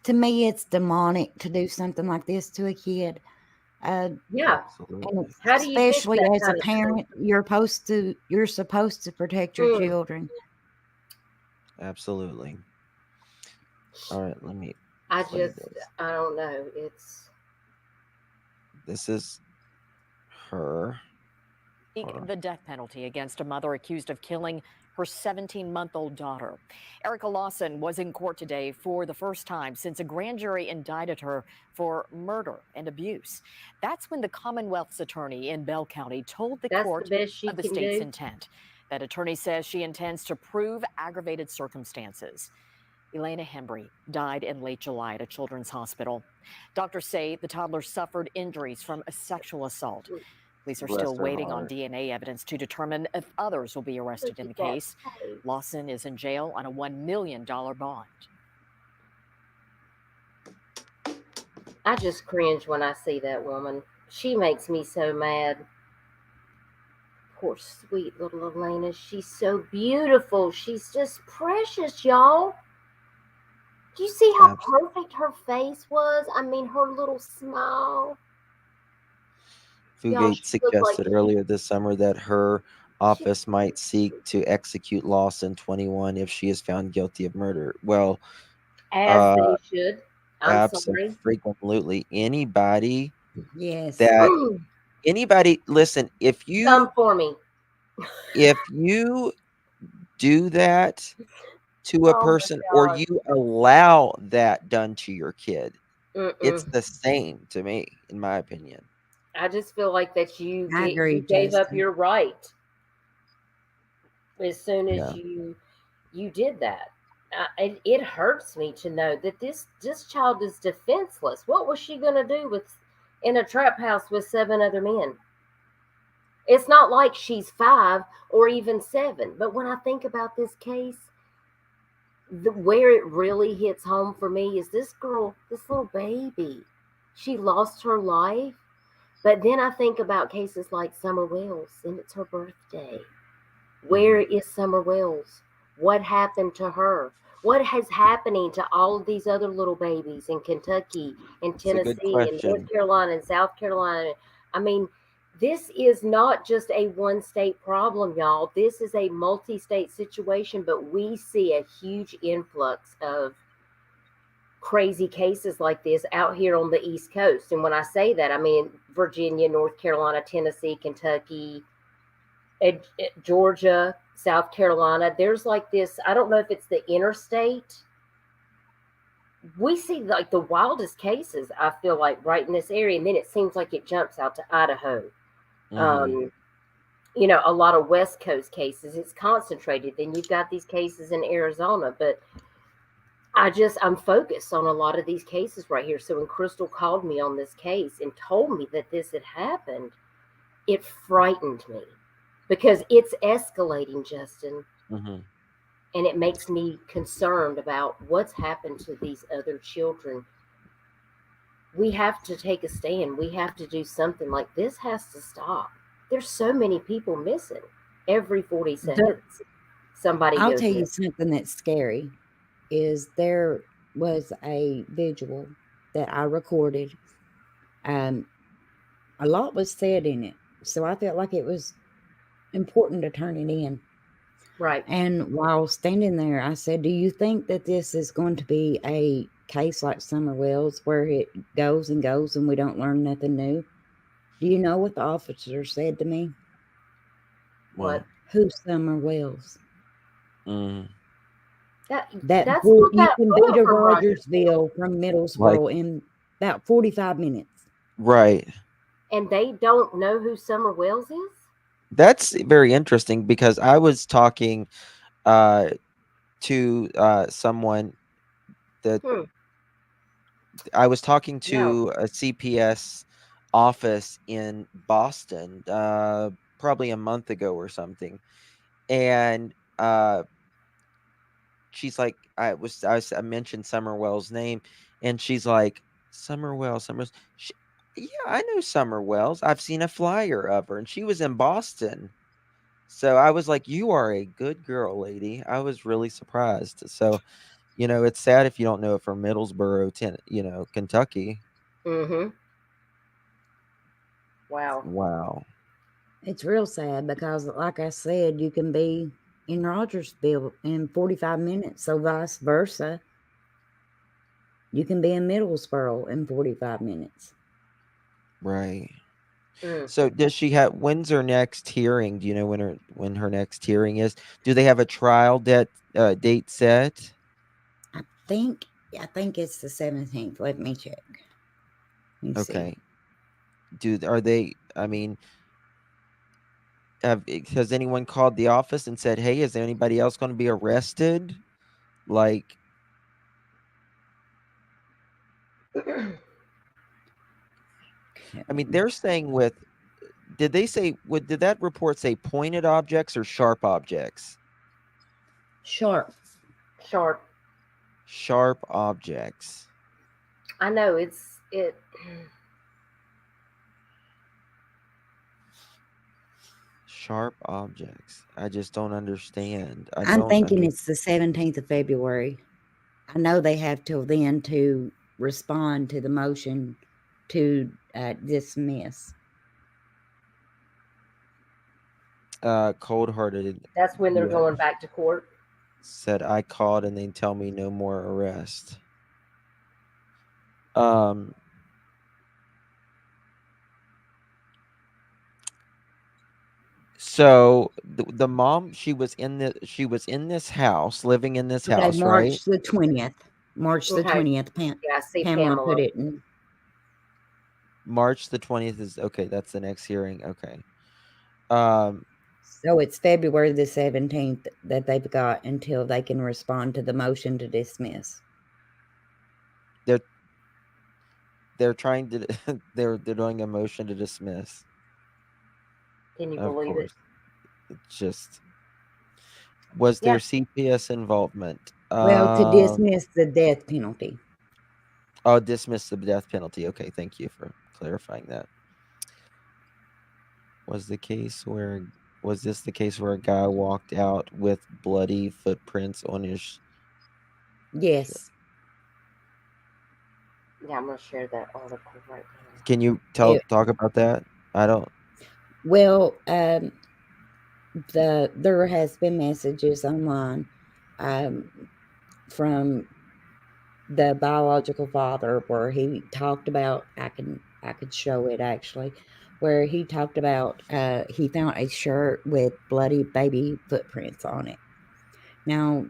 it's demonic to do something like this to a kid. Yeah. absolutely. And How do you fix especially that as a kind of parent, you're supposed to protect your children. Absolutely. All right, let me I play this. don't know. This is her. The death penalty against a mother accused of killing her 17-month-old daughter. Erica Lawson was in court today for the first time since a grand jury indicted her for murder and abuse. That's when the Commonwealth's attorney in Bell County told the court the best she of the can state's do. intent. That attorney says she intends to prove aggravated circumstances. Elena Hembree died in late July at a children's hospital. Doctors say the toddler suffered injuries from a sexual assault. Police are Bless still her waiting on heart. DNA evidence to determine if others will be arrested in the case. Lawson is in jail on a $1 million bond. I just cringe when I see that woman. She makes me so mad. Poor sweet little Elena. She's so beautiful. She's just precious, y'all. Do you see how perfect her face was? I mean, her little smile. Y'all, Fugate she looked like suggested earlier this summer that her office might seek to execute Lawson 21 if she is found guilty of murder. Well, as they should. I'm sorry. absolutely. Anybody Yes. that listen, if Come you for me. do that to a Oh my person or God. you allow that done to your kid, it's Mm-mm. the same to me, in my opinion. I just feel like that you I agree, gave up Justin. your right as soon as Yeah. you did that. It hurts me to know that this child is defenseless. What was she going to do with in a trap house with 7 other men? It's not like she's 5 or even 7. But when I think about this case, where it really hits home for me is this girl, this little baby. She lost her life. But then I think about cases like Summer Wells, and it's her birthday. Where is Summer Wells? What happened to her? What is happening to all of these other little babies in Kentucky and It's a good Tennessee and question. North Carolina and South Carolina? I mean, this is not just a one state problem, y'all. This is a multi state situation, but we see a huge influx of crazy cases like this out here on the East Coast. And when I say that, I mean Virginia, North Carolina, Tennessee, Kentucky, Georgia, South Carolina. There's like this, I don't know if it's the interstate. We see like the wildest cases, I feel like, right in this area. And then it seems like it jumps out to Idaho. A lot of West Coast cases. It's concentrated. Then you've got these cases in Arizona. But I'm focused on a lot of these cases right here. So when Crystal called me on this case and told me that this had happened, it frightened me because it's escalating, Justin. And it makes me concerned about what's happened to these other children. We have to take a stand. We have to do something. Like, this has to stop. There's so many people missing. Every 40 seconds, somebody I'll goes tell you missing. something that's scary is there was a visual that I recorded. A lot was said in it, So I felt like it was important to turn it in. Right. And while standing there, I said, do you think that this is going to be a case like Summer Wells where it goes and goes and we don't learn nothing new? Do you know what the officer said to me? What? Who's Summer Wells? Mm. That's You not that can be far to from Rogersville from Middlesboro in about 45 minutes. Right. And they don't know who Summer Wells is? That's very interesting because I was talking to someone that I was talking to a CPS office in Boston probably a month ago or something, and she's like, I mentioned Summer Wells' name, and she's like, Summer Wells. Yeah, I know Summer Wells. I've seen a flyer of her, and she was in Boston. So I was like, you are a good girl, lady. I was really surprised. So, it's sad if you don't know it from Middlesboro, Kentucky. Mm-hmm. Wow. Wow. It's real sad because, like I said, you can be in Rogersville in 45 minutes. So vice versa, you can be in Middlesboro in 45 minutes. Right. So does she have, when's her next hearing? Do you know when her next hearing is? Do they have a trial date set? I think it's the 17th. Let me check. Let me Okay. see. Has anyone called the office and said, hey, is there anybody else going to be arrested? Like, I mean, they're saying did that report say pointed objects or sharp objects? Sharp. Sharp objects. I know Sharp objects. I just don't understand. I'm thinking it's the 17th of February. I know they have till then to respond to the motion to dismiss. Cold-hearted. That's when they're going back to court. Said I called and they tell me no more arrest. So the mom, she was in this house, living in this house, March right? the 20th. March the 20th. Yeah, I see Pamela put it in. March the 20th is okay. That's the next hearing. Okay. So it's February the 17th that they've got until they can respond to the motion to dismiss. They're trying to they're doing a motion to dismiss. Can you believe it? It's just, was there CPS involvement? Well, to dismiss the death penalty. Oh, dismiss the death penalty. Okay, thank you for clarifying that. Was this the case where a guy walked out with bloody footprints on his? Yes. Yeah, I'm gonna share that article right now. Can you talk about that? I don't. Well, there has been messages online from the biological father where he talked about, I could show it actually, where he talked about he found a shirt with bloody baby footprints on it. Now,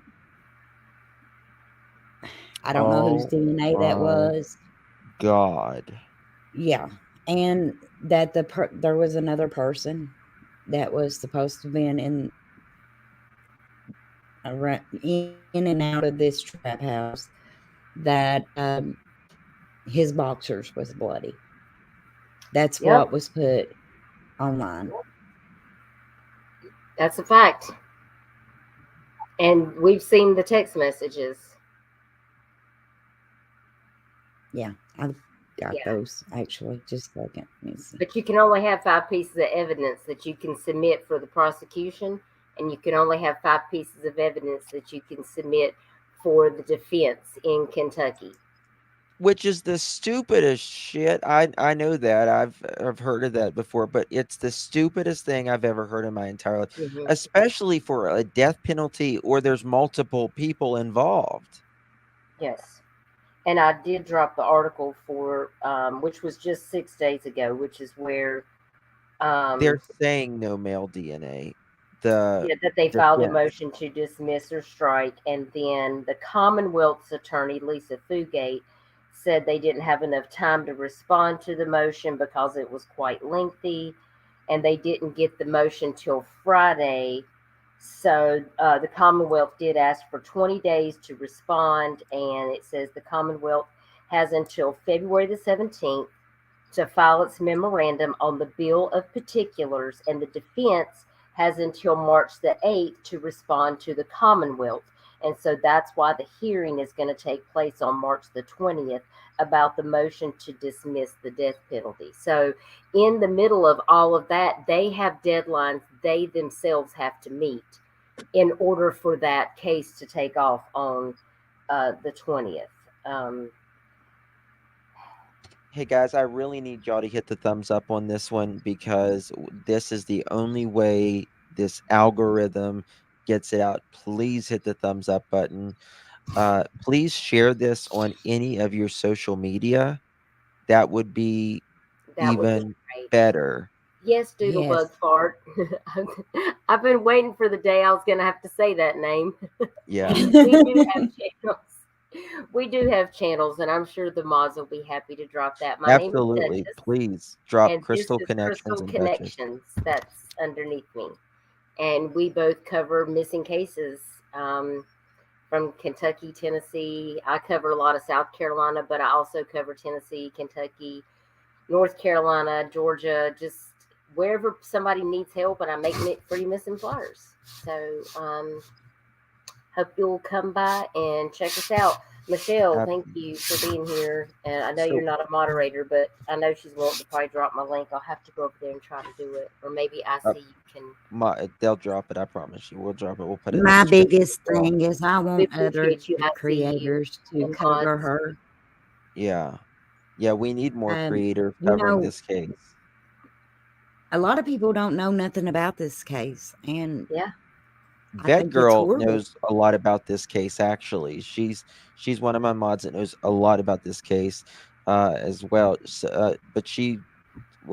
I don't know whose DNA that was. God. Yeah, and that there was another person that was supposed to have been in and out of this trap house that his boxers was bloody. That's what was put online. That's a fact. And we've seen the text messages. Yeah, I've got those actually. Just a second. But you can only have 5 pieces of evidence that you can submit for the prosecution, and you can only have 5 pieces of evidence that you can submit for the defense in Kentucky. which is the stupidest shit. I know that. I've heard of that before, but it's the stupidest thing I've ever heard in my entire life, especially for a death penalty or there's multiple people involved. Yes. And I did drop the article for, which was just 6 days ago, which is where, They're saying no male DNA. yeah, that they filed a defense. motion to dismiss or strike, and then the Commonwealth's attorney, Lisa Fugate, said they didn't have enough time to respond to the motion because it was quite lengthy, and they didn't get the motion till Friday. So the Commonwealth did ask for 20 days to respond, and it says the Commonwealth has until February the 17th to file its memorandum on the bill of particulars, and the defense has until March the 8th to respond to the Commonwealth. And so that's why the hearing is going to take place on March the 20th about the motion to dismiss the death penalty. So, in the middle of all of that, they have deadlines they themselves have to meet in order for that case to take off on the 20th. Hey guys, I really need y'all to hit the thumbs up on this one because this is the only way this algorithm gets it out. Please hit the thumbs up button. Please share this on any of your social media. That would be That would be even great. better. Yes, Doodlebug Yes. Fart. I've been waiting for the day I was going to have to say that name. Yeah, We do have channels. We do have channels, and I'm sure the mods will be happy to drop that. My name is absolutely. Duchess, Please drop and this Crystal is Connections Crystal and Duchess. Connections that's underneath me. And we both cover missing cases from Kentucky, Tennessee. I cover a lot of South Carolina, but I also cover Tennessee, Kentucky, North Carolina, Georgia, just wherever somebody needs help, and I make free missing flyers. So hope you'll come by and check us out. Michelle, thank you for being here. And I know So- you're not a moderator, but I know she's willing to probably drop my link. I'll have to go over there and try to do it. Or maybe I see you can. They'll drop it. I promise you. We'll drop it. We'll put it. in My the description. biggest thing is I want other appreciate you. I see creators you to and cover mods. her. Yeah, we need more creators you covering know- this case. A lot of people don't know nothing about this case, and Yeah. I Vet think it's Girl horrible. knows a lot about this case. Actually, she's one of my mods that knows a lot about this case as well. So, but she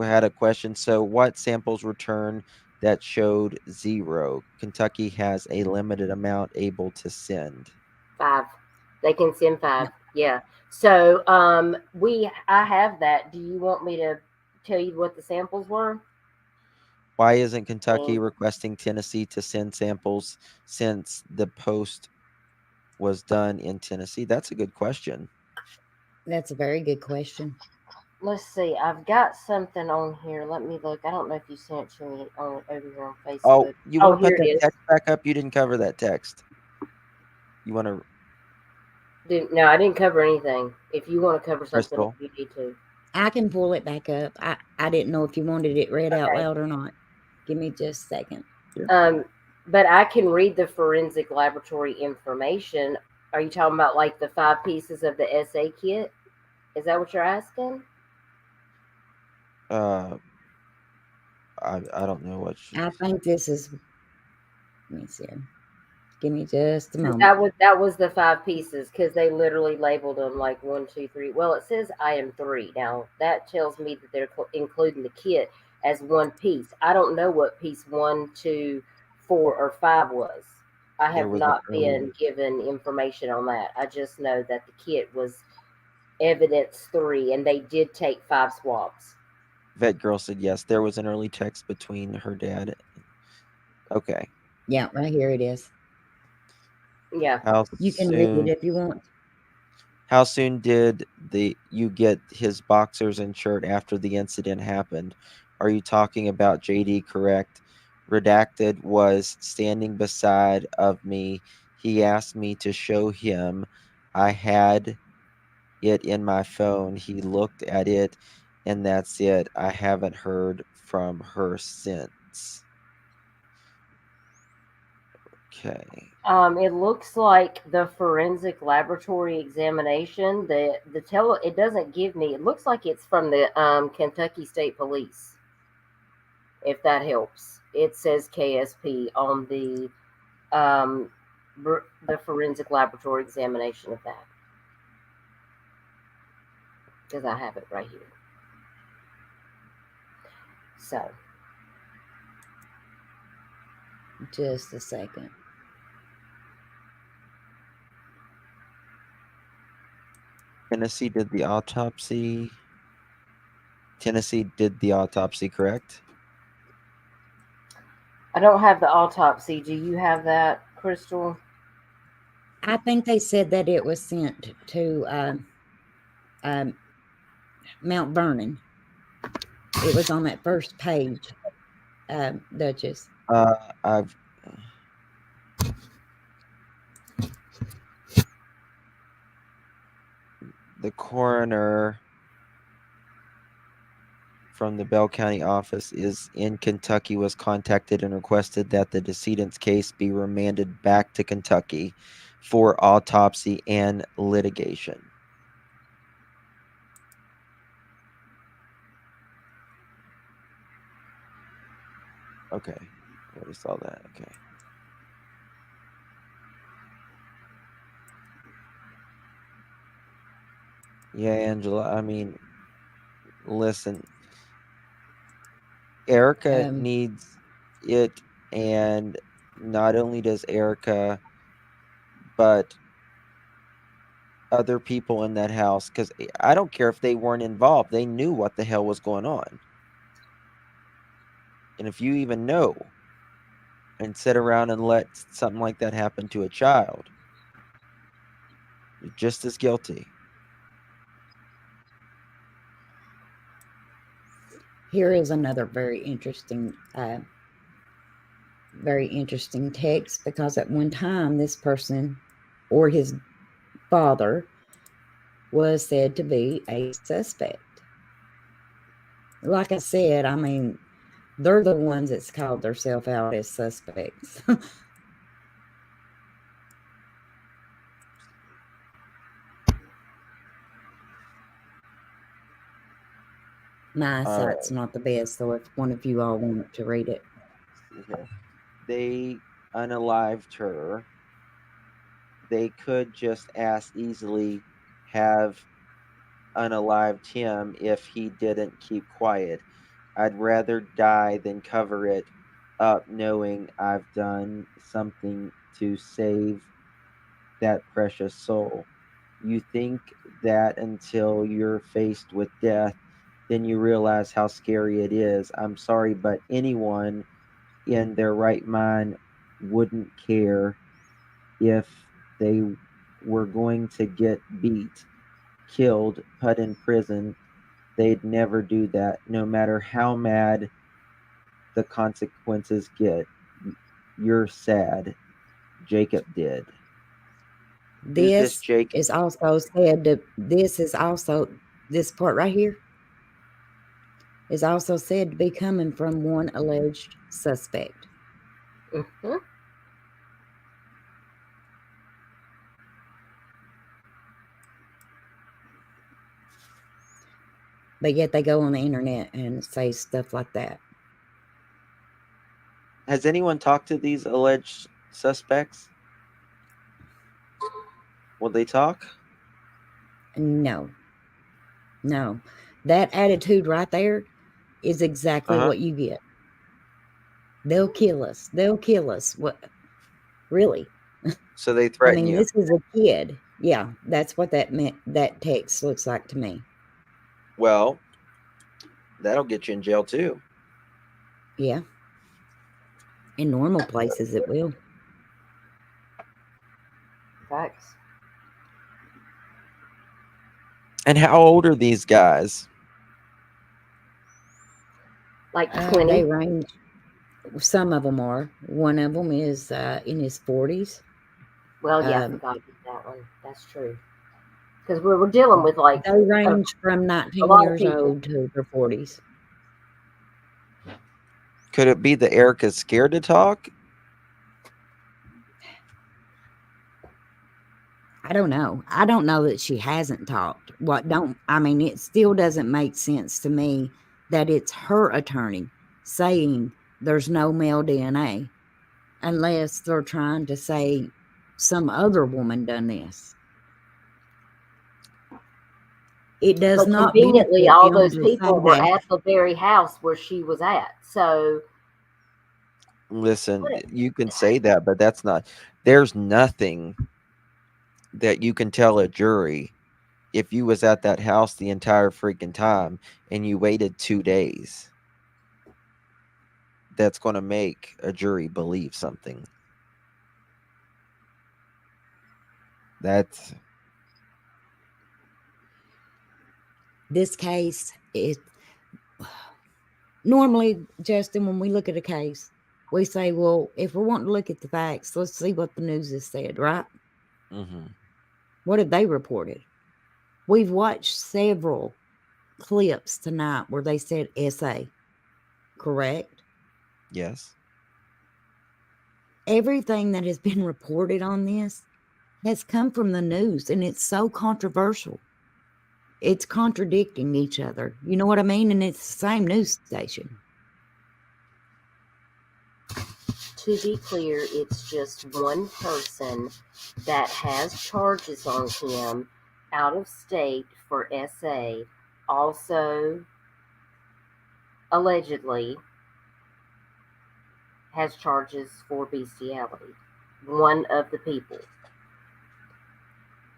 had a question. So, what samples return that showed 0? Kentucky has a limited amount able to send. 5. They can send 5. Yeah. So I have that. Do you want me to tell you what the samples were? Why isn't Kentucky requesting Tennessee to send samples since the post was done in Tennessee? That's a good question. That's a very good question. Let's see. I've got something on here. Let me look. I don't know if you sent it to me over here on Facebook. Oh, you want to here put it that is. text back up? You didn't cover that text. You want to? No, I didn't cover anything. If you want to cover something, Crystal. you need to. I can pull it back up. I didn't know if you wanted it read out Okay. loud or not. Give me just a second. But I can read the forensic laboratory information. Are you talking about like the 5 pieces of the SA kit? Is that what you're asking? I don't know what. I think this is. Let me see. Give me just a moment. That was the 5 pieces because they literally labeled them like 1, 2, 3. Well, it says I am 3. Now that tells me that they're including the kit as 1 piece. I don't know what piece 1, 2, 4, or 5 was. I have not been given information on that. I just know that the kit was evidence 3, and they did take 5 swabs. Vet Girl said yes. There was an early text between her dad. Okay. Yeah, right here it is. Yeah. You can read it if you want. How soon did you get his boxers and shirt after the incident happened? Are you talking about JD? Correct. Redacted was standing beside of me. He asked me to show him. I had it in my phone. He looked at it, and that's it. I haven't heard from her since. Okay. It looks like the forensic laboratory examination. It doesn't give me. It looks like it's from the Kentucky State Police. If that helps, it says KSP on the forensic laboratory examination of that, because I have it right here. So, Just a second. Tennessee did the autopsy. Tennessee did the autopsy, correct? I don't have the autopsy. Do you have that, Crystal? I think they said that it was sent to Mount Vernon. It was on that first page, Duchess. I've the coroner from the Bell County office is in Kentucky was contacted and requested that the decedent's case be remanded back to Kentucky for autopsy and litigation. Okay, I already saw that. Okay. Yeah, Angela, I mean, listen, Erica needs it, and not only does Erica, but other people in that house, because I don't care if they weren't involved, they knew what the hell was going on. And if you even know and sit around and let something like that happen to a child, you're just as guilty. Here is another very interesting text, because at one time this person or his father was said to be a suspect. Like I said, I mean, they're the ones that's called themselves out as suspects. My eyesight's not the best, so if one of you all want to read it. They unalived her. They could just as easily have unalived him if he didn't keep quiet. I'd rather die than cover it up knowing I've done something to save that precious soul. You think that until you're faced with death, then you realize how scary it is. I'm sorry, but anyone in their right mind wouldn't care if they were going to get beat, killed, put in prison. They'd never do that, no matter how mad the consequences get. You're sad. Jacob did. This Jacob? is also said to, this part right here is also said to be coming from one alleged suspect. Mm-hmm. But yet they go on the internet and say stuff like that. Has anyone talked to these alleged suspects? Will they talk? No. That attitude right there is exactly what you get. They'll kill us. What? Really? So they threaten you. This is a kid. Yeah, that's what that meant. That text looks like to me. Well, that'll get you in jail too. Yeah. In normal places, it will. Facts. And how old are these guys? Like 20. They range. Some of them are. One of them is in his 40s. Well, yeah, I forgot that one. That's true. Because we're dealing with like they range from 19 years old to their 40s. Could it be that Erica's scared to talk? I don't know. I don't know that she hasn't talked. It still doesn't make sense to me that it's her attorney saying there's no male DNA unless they're trying to say some other woman done this. It does But not conveniently, benefit all them those to people say were that. at the very house where she was at. So Listen, you can say that, but that's not. There's nothing that you can tell a jury if you was at that house the entire freaking time and you waited 2 days. That's going to make a jury believe something. That's This case is normally, Justin, when we look at a case, we say, well, if we're wanting to look at the facts, let's see what the news has said, right? What have they reported? We've watched several clips tonight where they said SA, correct? yes. Everything that has been reported on this has come from the news, and it's so controversial. It's contradicting each other. You know what I mean? And it's the same news station. to be clear, it's just one person that has charges on him out of state for SA. Also, allegedly, has charges for bestiality. One of the people.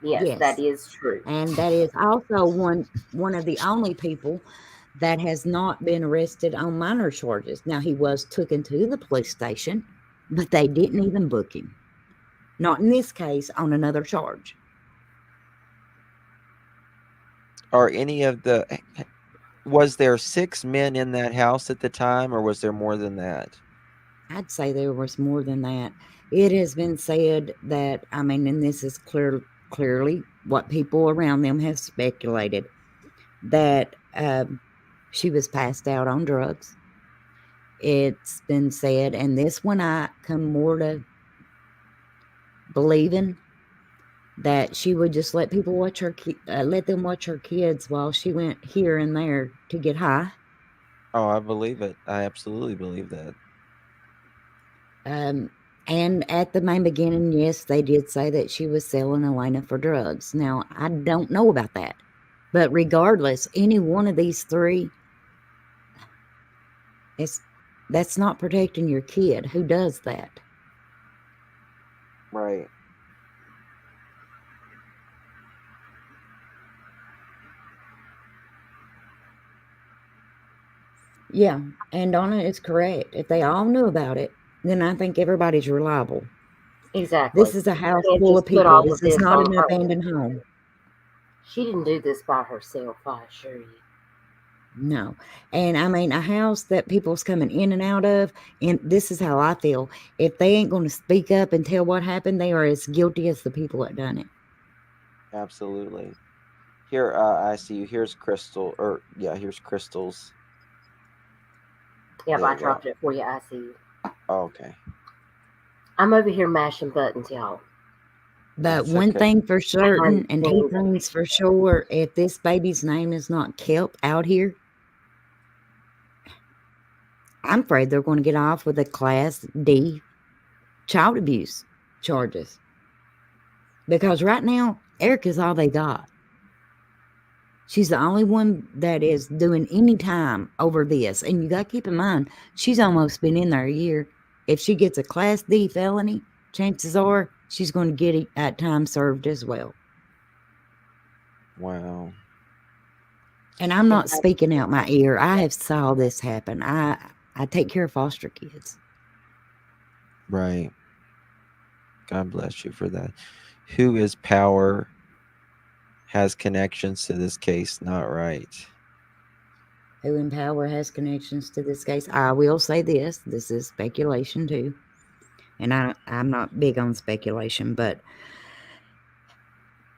Yes, that is true. And that is also one of the only people that has not been arrested on minor charges. Now, he was taken to the police station, but they didn't even book him. Not in this case, on another charge. Are any of was there 6 men in that house at the time, or was there more than that? I'd say there was more than that. It has been said that, and this is clearly what people around them have speculated, that she was passed out on drugs. It's been said, and this one I come more to believing, that she would just let people watch let them watch her kids while she went here and there to get high. Oh, I believe it. I absolutely believe that. And at the main beginning, yes, they did say that she was selling Elena for drugs. Now, I don't know about that. But regardless, any one of these three, that's not protecting your kid. Who does that? Right. Yeah, and Donna is correct. If they all knew about it, then I think everybody's reliable. Exactly. This is a house Can't full just of put people. all This of is this not on an her. abandoned home. She didn't do this by herself, I assure you. No. And a house that people's coming in and out of, and this is how I feel. If they ain't going to speak up and tell what happened, they are as guilty as the people that done it. Absolutely. Here, I see you. Here's Crystal, here's Crystal's. Yep, I dropped it for you. I see you. Oh, okay. I'm over here mashing buttons, y'all. But That's one okay. thing for certain, and two things for sure, if this baby's name is not kept out here, I'm afraid they're going to get off with a Class D child abuse charges. Because right now, Erica's all they got. She's the only one that is doing any time over this. And you got to keep in mind, she's almost been in there a year. If she gets a Class D felony, chances are she's going to get time served as well. Wow. And I'm not speaking out my ear. I have saw this happen. I take care of foster kids. Right. God bless you for that. Who is power has connections to this case, not right? Who in power has connections to this case? I will say this is speculation too. And I'm not big on speculation, but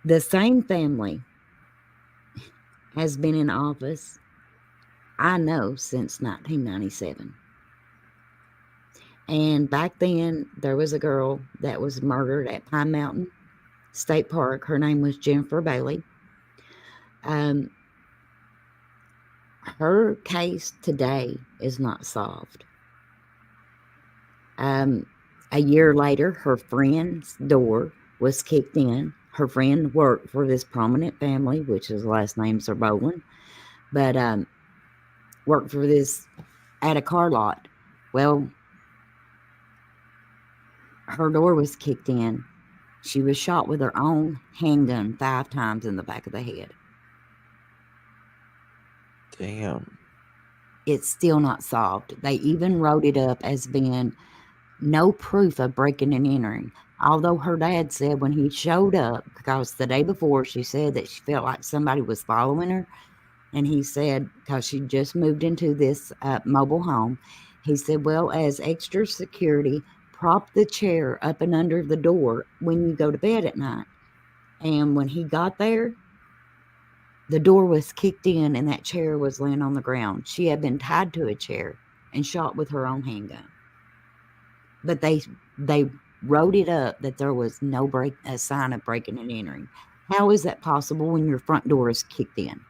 the same family has been in office, I know, since 1997. And back then, there was a girl that was murdered at Pine Mountain State Park. Her name was Jennifer Bailey. Her case today is not solved. A year later, her friend's door was kicked in. Her friend worked for this prominent family, which his last name's are Boland, but worked for this at a car lot. Well, her door was kicked in. She was shot with her own handgun 5 times in the back of the head. Damn. It's still not solved. They even wrote it up as being no proof of breaking and entering. Although her dad said when he showed up, because the day before she said that she felt like somebody was following her, and he said, because she just moved into this mobile home, he said, well, as extra security, prop the chair up and under the door when you go to bed at night. And when he got there, the door was kicked in and that chair was laying on the ground. She had been tied to a chair and shot with her own handgun. But they wrote it up that there was no a sign of breaking and entering. How is that possible when your front door is kicked in?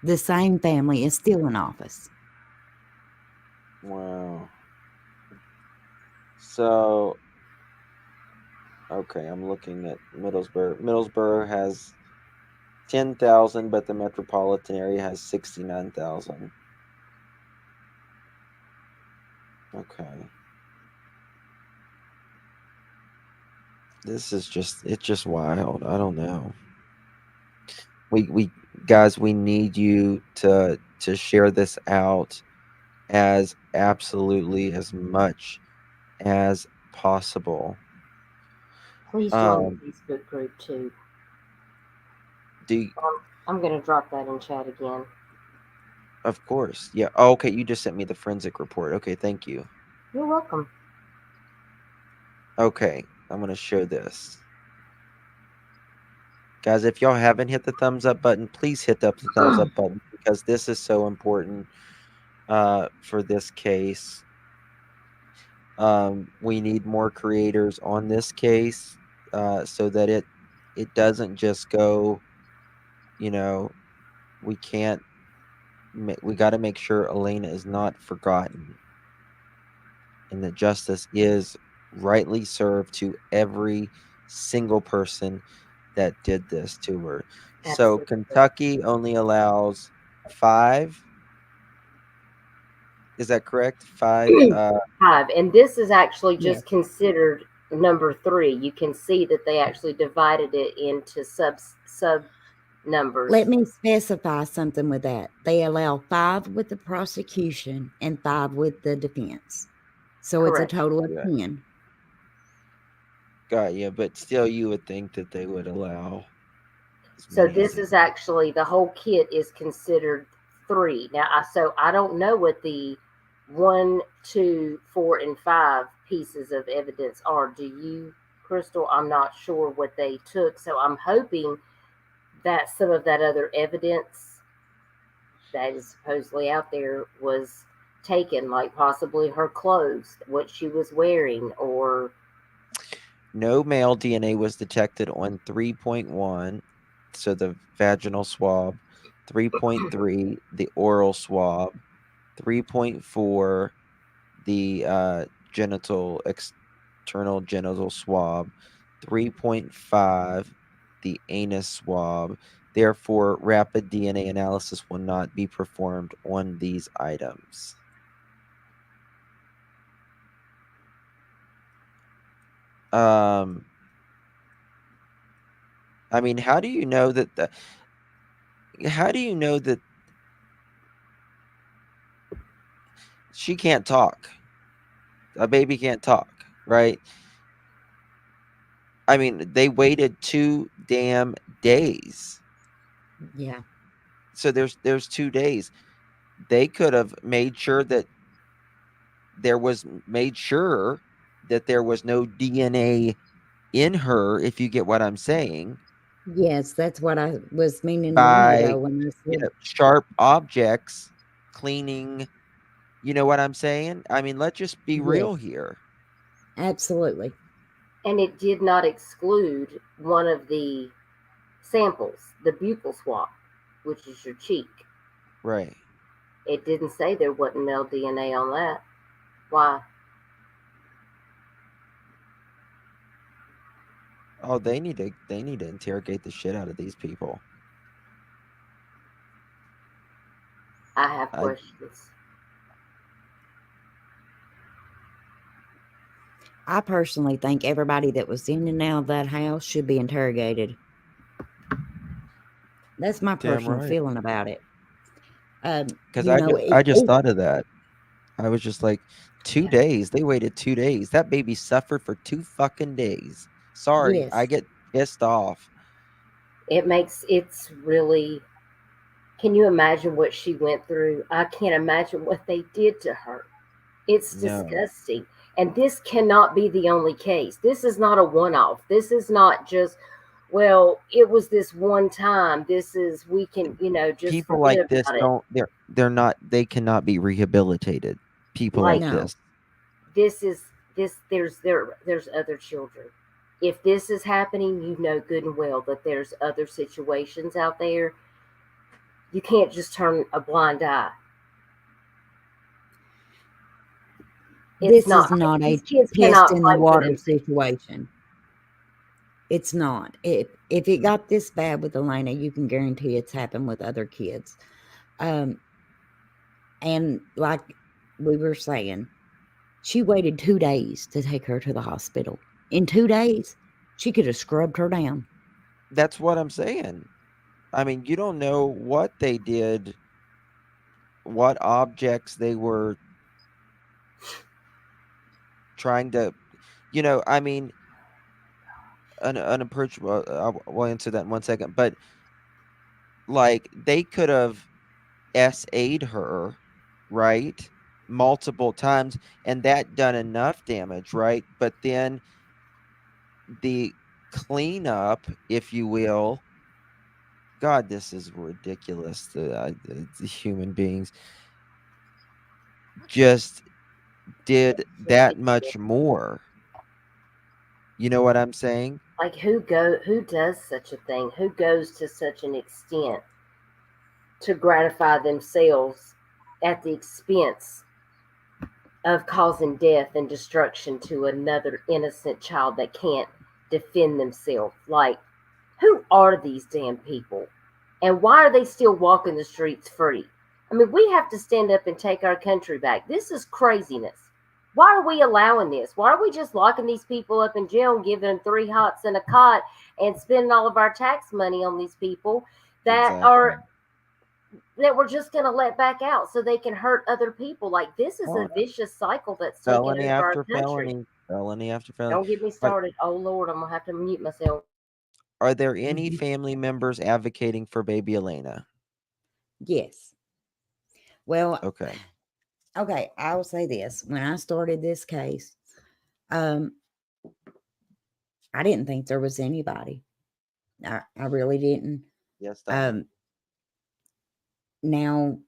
The same family is still in office. Wow. So, okay, I'm looking at Middlesbrough. Middlesbrough has 10,000, but the metropolitan area has 69,000. Okay. This is it's just wild. I don't know. We guys, we need you to share this out as absolutely as much as possible. Please join the Facebook group too. I'm going to drop that in chat again. Of course. Yeah. Oh, okay. You just sent me the forensic report. Okay. Thank you. You're welcome. Okay. I'm going to show this. Guys, if y'all haven't hit the thumbs up button, please hit the thumbs up button because this is so important for this case. We need more creators on this case so that it doesn't just go, we got to make sure Elena is not forgotten and that justice is rightly served to every single person that did this to her. Absolutely. So Kentucky only allows 5. Is that correct? 5. 5, and this is actually just considered number 3. You can see that they actually divided it into sub numbers. Let me specify something with that. They allow 5 with the prosecution and 5 with the defense. So Correct. It's a total of 10. Got you, but still you would think that they would allow. So this is actually, the whole kit is considered 3. Now, I don't know what the 1, 2, 4, and 5 pieces of evidence are. Do you, Crystal? I'm not sure what they took. So I'm hoping that some of that other evidence that is supposedly out there was taken, like possibly her clothes, what she was wearing, or... No male DNA was detected on 3.1, so the vaginal swab, 3.3, the oral swab, 3.4, the external genital swab, 3.5, the anus swab. Therefore, rapid DNA analysis will not be performed on these items. I mean, how do you know that she can't talk? A baby can't talk, right? I mean, they waited 2 damn days. Yeah. So there's 2 days. They could have made sure that there was no DNA in her, if you get what I'm saying. Yes, that's what I was meaning a minute ago when I said sharp objects, cleaning. You know what I'm saying? I mean, let's just be real here. Absolutely. And it did not exclude one of the samples, the buccal swab, which is your cheek. Right. It didn't say there wasn't male DNA on that. Why? Oh, they need to interrogate the shit out of these people. I have questions. I personally think everybody that was in and out of that house should be interrogated. That's my Damn personal right. feeling about it. Because You know, I just thought of that. I was just like, 2 days. They waited 2 days. That baby suffered for 2 fucking days. Sorry, yes, I get pissed off. It's really, can you imagine what she went through? I can't imagine what they did to her. It's No. disgusting. And this cannot be the only case. This is not a one-off. This is not just, well, it was this one time. This is, we can, just People like forget this about it. they cannot be rehabilitated. People Like, like no. this. There's other children. If this is happening, you know good and well that there's other situations out there. You can't just turn a blind eye. This is not a These kids piss cannot in the fight for water themselves. situation. It's not. If it got this bad with Elena, you can guarantee it's happened with other kids. And like we were saying, she waited 2 days to take her to the hospital. In 2 days, she could have scrubbed her down. That's what I'm saying. I mean, you don't know what they did, what objects they were trying to, I mean, unapproachable. We'll answer that in 1 second. But like, they could have SA'd her, right? Multiple times, and that done enough damage, right? But then the cleanup, if you will, God, this is ridiculous. The human beings just did that much more. You know what I'm saying? Like, who does such a thing? Who goes to such an extent to gratify themselves at the expense of causing death and destruction to another innocent child that can't defend themselves? Like, who are these damn people? And why are they still walking the streets free? I mean, we have to stand up and take our country back. This is craziness. Why are we allowing this? Why are we just locking these people up in jail and giving them 3 hots and a cot and spending all of our tax money on these people that we're just going to let back out so they can hurt other people? Like, this is a vicious cycle that's taking Felony over our after country. felony after felony. Don't get me started. Oh Lord, I'm gonna have to mute myself. Are there any family members advocating for baby Elena? Yes. Well, Okay. I will say this. When I started this case, I didn't think there was anybody. I really didn't. Yes, Donna. Now,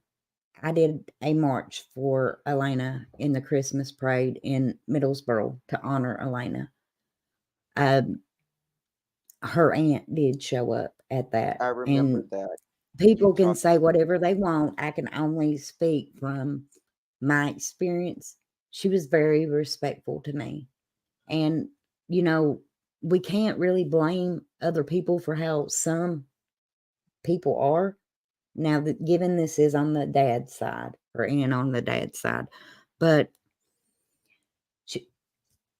I did a march for Elena in the Christmas parade in Middlesboro to honor Elena. Her aunt did show up at that. I remember and that. People can say whatever they want. I can only speak from my experience. She was very respectful to me. And, we can't really blame other people for how some people are. Now, given this is on the dad's side, or Ann on the dad's side, but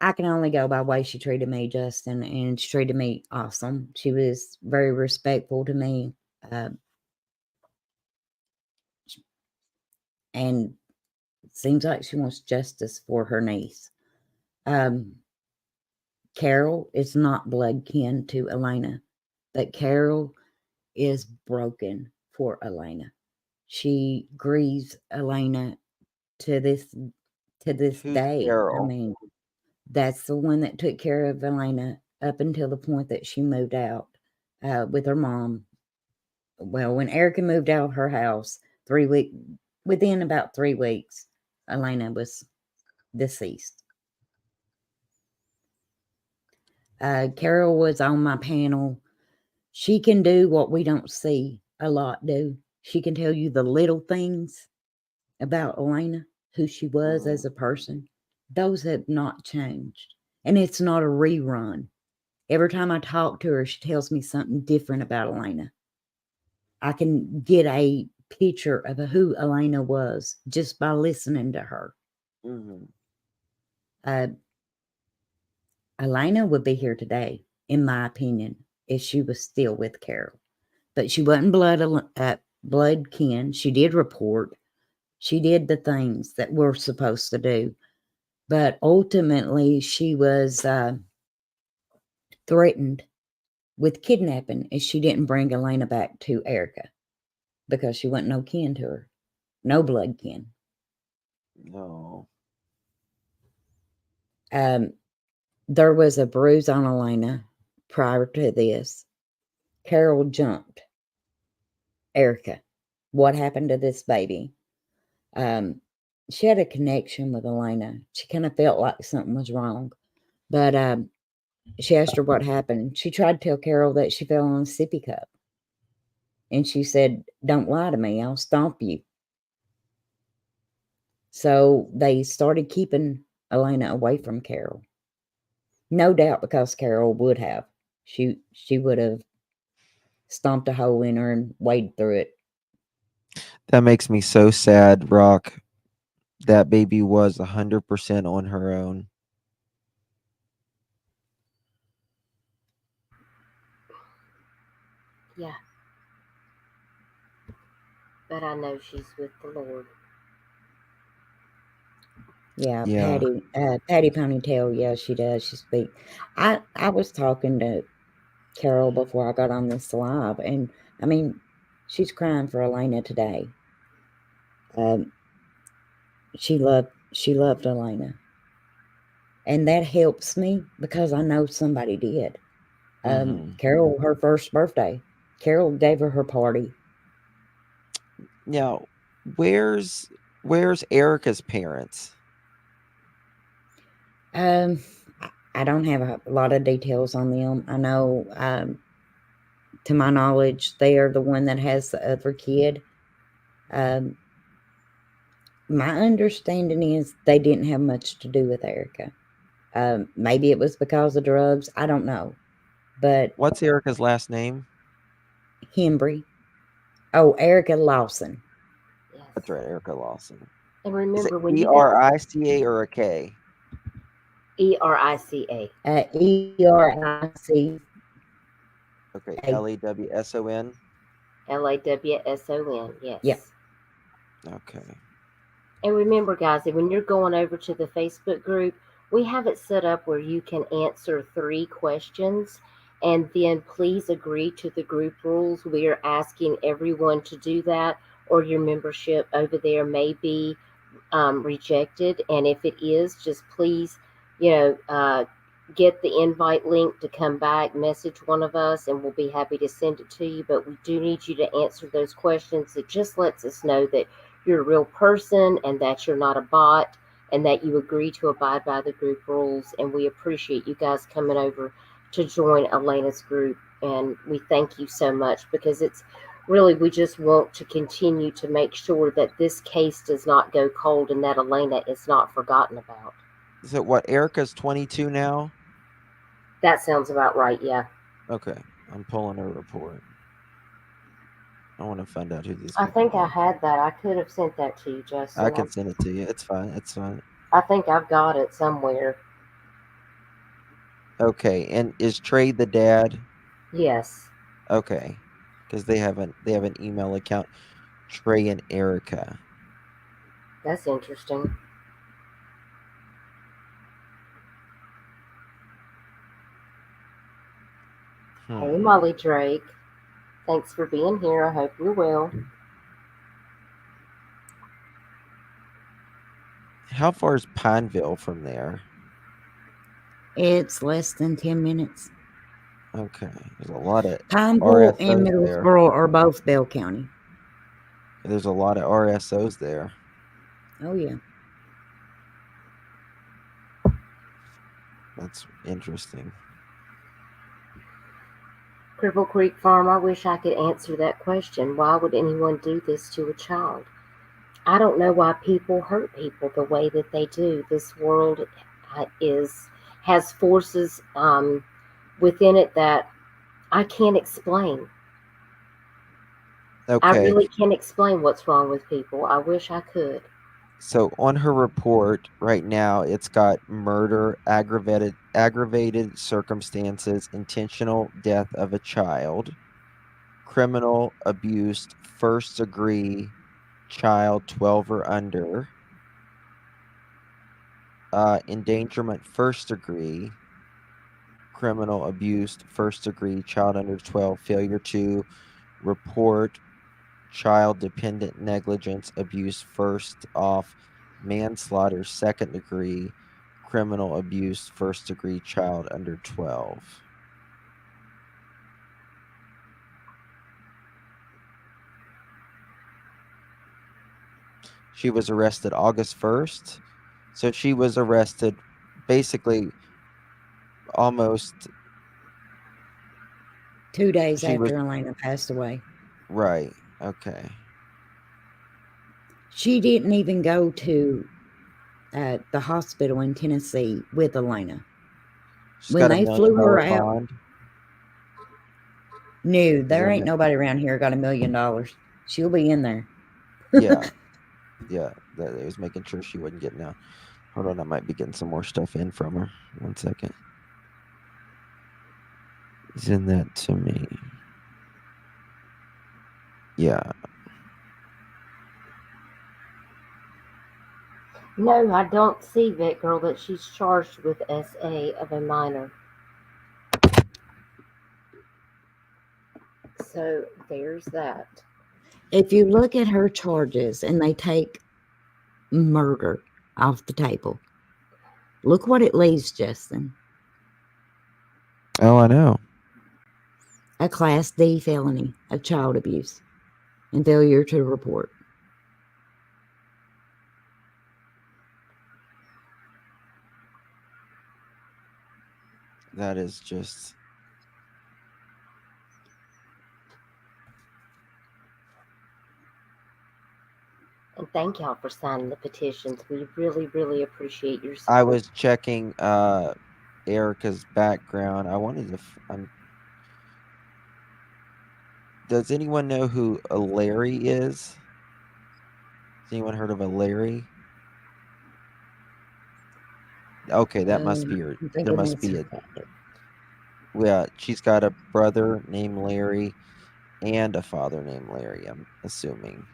I can only go by the way she treated me, Justin, and she treated me awesome. She was very respectful to me. And it seems like she wants justice for her niece. Carol is not blood kin to Elena, but Carol is broken for Elena. She grieves Elena to this Who's day. Carol? I mean, that's the one that took care of Elena up until the point that she moved out with her mom. Well, when Erica moved out of her house, within about 3 weeks, Elena was deceased. Carol was on my panel. She can do what we don't see a lot do. She can tell you the little things about Elena, who she was as a person. Those have not changed. And it's not a rerun. Every time I talk to her, she tells me something different about Elena. I can get a picture of who Elena was just by listening to her. Elena would be here today, in my opinion, if she was still with Carol. But she wasn't blood kin. She did report. She did the things that we're supposed to do. But ultimately, she was threatened with kidnapping if she didn't bring Elena back to Erica, because she wasn't no kin to her. No blood kin. No. There was a bruise on Elena prior to this. Carol jumped Erica. What happened to this baby? She had a connection with Elena. She kind of felt like something was wrong. But she asked her what happened. She tried to tell Carol that she fell on a sippy cup. And she said, "Don't lie to me. I'll stomp you." So they started keeping Elena away from Carol. No doubt because Carol would have. She would have stomped a hole in her and waded through it. That makes me so sad, Rock. That baby was 100% on her own. Yeah. But I know she's with the Lord. Yeah, Yeah. Patty Ponytail, yeah, she does. She speaks. I was talking to Carol before I got on this live, and I mean, she's crying for Elena today. She loved Elena, and that helps me because I know somebody did. Carol, her first birthday, Carol gave her party. Now, where's Erica's parents? I don't have a lot of details on them. I know, to my knowledge, they are the one that has the other kid. My understanding is they didn't have much to do with Erica. Maybe it was because of drugs. I don't know. But What's Erica's last name? Hembree. Oh, Erica Lawson. Yes. That's right, Erica Lawson. And Is it remember when ERICA or a K? ERICA. ERIC. Okay, LAWSON. LAWSON. Yes. Yep. Okay. And remember, guys, that when you're going over to the Facebook group, we have it set up where you can answer 3 questions, and then please agree to the group rules. We are asking everyone to do that, or your membership over there may be rejected. And if it is, just please, get the invite link to come back, message one of us, and we'll be happy to send it to you. But we do need you to answer those questions. It just lets us know that you're a real person and that you're not a bot and that you agree to abide by the group rules. And we appreciate you guys coming over to join Elena's group. And we thank you so much, because it's really, we just want to continue to make sure that this case does not go cold and that Elena is not forgotten about. So what, Erica's 22 now? That sounds about right, yeah. Okay, I'm pulling her report. I want to find out who these I people think I are. had that. I could have sent that to you, Justin. I can send it to you. It's fine. It's fine. I think I've got it somewhere. Okay, and is Trey the dad? Yes. Okay, because they have an email account, Trey and Erica. That's interesting. Hey, Molly Drake. Thanks for being here. I hope you're well. How far is Pineville from there? It's less than 10 minutes. Okay, there's a lot of Pineville and RSOs there. Middlesboro are both Bell County. There's a lot of RSOs there. Oh, yeah. That's interesting. Cripple Creek Farm, I wish I could answer that question. Why would anyone do this to a child? I don't know why people hurt people the way that they do. This world has forces within it that I can't explain. I Okay. really can't explain what's wrong with people. I wish I could. So on her report right now, it's got murder, aggravated circumstances, intentional death of a child, criminal abuse, first degree, child 12 or under, endangerment first degree, criminal abuse first degree, child under 12, failure to report, child dependent negligence, abuse first off, manslaughter second degree, criminal abuse first degree, child under 12. She was arrested August 1st. So she was arrested basically almost 2 days she was after Elena passed away. right. Okay. She didn't even go to the hospital in Tennessee with Elena. She's When got they $1 flew million her out, bond. no, there there ain't no- nobody around here got $1 million. She'll be in there. Yeah. Yeah. That it was making sure she wasn't getting out. Hold on, I might be getting some more stuff in from her. 1 second. Send that to me. Yeah. No, I don't see, Vet Girl, that she's charged with SA of a minor. So there's that. If you look at her charges and they take murder off the table, look what it leaves, Justin. Oh, I know. A Class D felony of child abuse and failure to report. That is just. And thank y'all for signing the petitions. We really, really appreciate your support. I was checking Erica's background. I wanted to. Does anyone know who a Larry is? Has anyone heard of a Larry? Okay, that must be her. There must be a. Yeah, she's got a brother named Larry and a father named Larry, I'm assuming.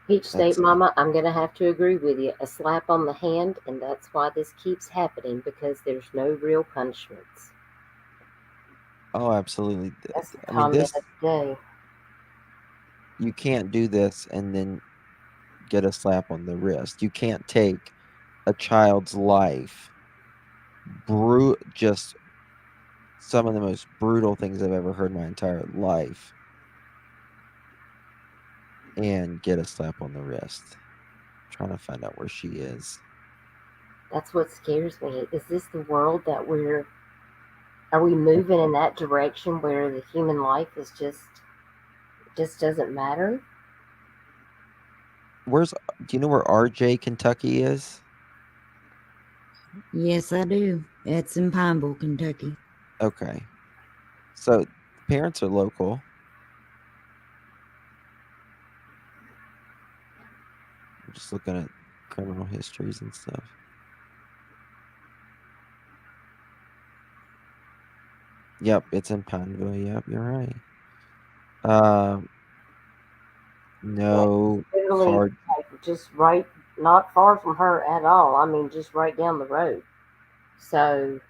Peach State Mama, I'm going to have to agree with you. A slap on the hand, and that's why this keeps happening, because there's no real punishments. Oh, absolutely. That's the I mean, comment this of the day. you can't do this and then get a slap on the wrist. You can't take a child's life, just some of the most brutal things I've ever heard in my entire life, and get a slap on the wrist. I'm trying to find out where she is. That's what scares me. Is this the world that are we moving in that direction where the human life is just doesn't matter? Do you know where RJ, Kentucky is? Yes, I do. It's in Pineville, Kentucky. Okay. So parents are local. I'm just looking at criminal histories and stuff. Yep, it's in Pineville. Yep, you're right. No Literally, hard. just right, not far from her at all. I mean, just right down the road. So.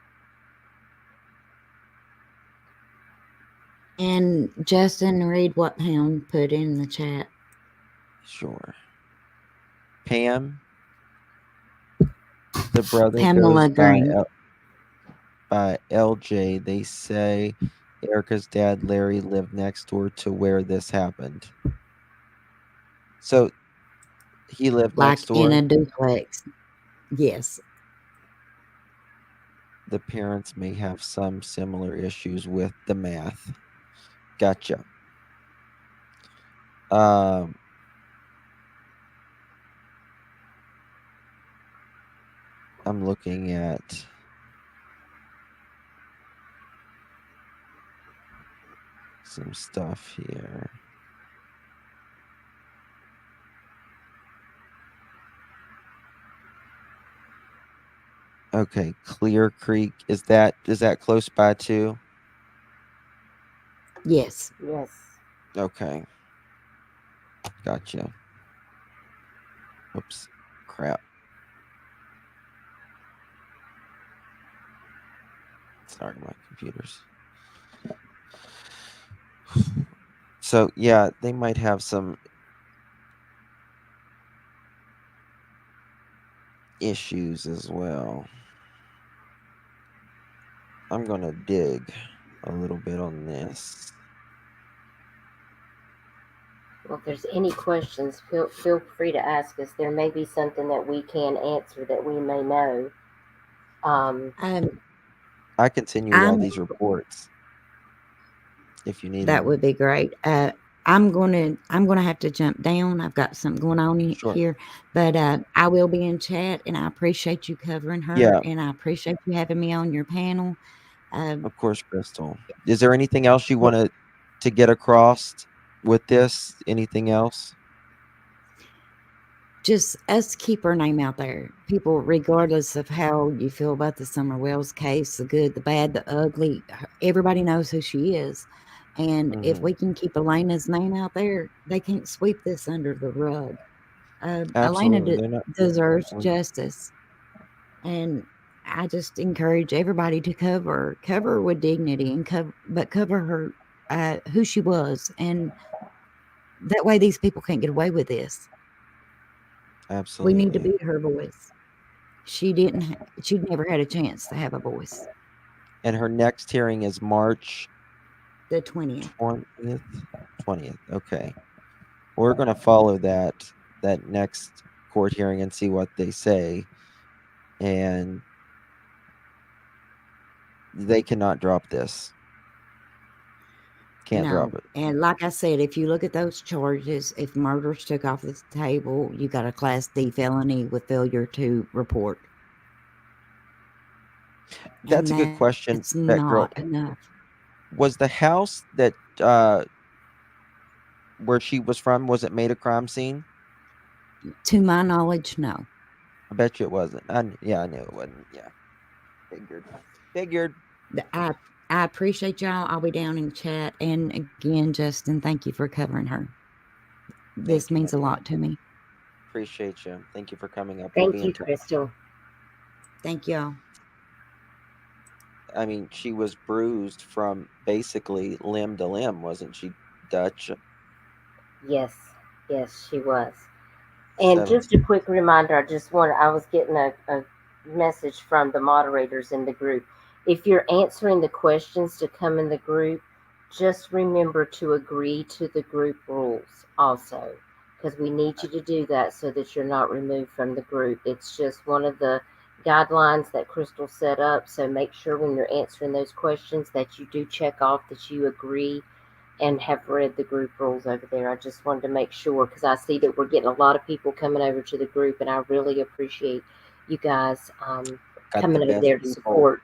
And Justin, read what Pound put in the chat. Sure. Pam, the brother Pamela goes Green. by LJ. They say Erica's dad, Larry, lived next door to where this happened. So He lived like next in door. a duplex. Yes. The parents may have some similar issues with the math. Gotcha. Um, I'm looking at some stuff here. Okay, Clear Creek, is that close by too? Yes. Yes. Okay. Gotcha. Oops. Crap. Sorry, my computers. So yeah, they might have some issues as well. I'm gonna dig a little bit on this. Well, if there's any questions, feel free to ask us. There may be something that we can answer that we may know. I continue all I'm these reports if you need that them. would be great. I'm gonna have to jump down. I've got something going on Sure. here, but I will be in chat, and I appreciate you covering her, Yeah. and I appreciate you having me on your panel. Of course, Crystal. Is there anything else you want to get across with this? Anything else? Just us keep her name out there. People, regardless of how you feel about the Summer Wells case, the good, the bad, the ugly, everybody knows who she is. And if we can keep Elena's name out there, they can't sweep this under the rug. Elena Absolutely. They're not. deserves justice. And I just encourage everybody to cover her with dignity, and cover her who she was, and that way these people can't get away with this. Absolutely. We need to be her voice. She'd never had a chance to have a voice. And her next hearing is March The 20th. 20th. Okay. We're going to follow that next court hearing and see what they say. And they cannot drop this. Can't drop it. And like I said, if you look at those charges, if murder's took off the table, you got a Class D felony with failure to report. That's a good question. It's That girl, not enough. was the house that where she was from, was it made a crime scene? To my knowledge, no. I bet you it wasn't. I knew it wasn't. Yeah. Figured. I appreciate y'all. I'll be down in chat. And again, Justin, thank you for covering her. This means a lot to me. Appreciate you. Thank you for coming up. Thank you, Crystal. Thank y'all. I mean, she was bruised from basically limb to limb, wasn't she, Dutch? Yes, she was. And just a quick reminder, I was getting a message from the moderators in the group. If you're answering the questions to come in the group, just remember to agree to the group rules also, because we need you to do that so that you're not removed from the group. It's just one of the guidelines that Crystal set up. So make sure when you're answering those questions that you do check off that you agree and have read the group rules over there. I just wanted to make sure, because I see that we're getting a lot of people coming over to the group, and I really appreciate you guys coming over there to support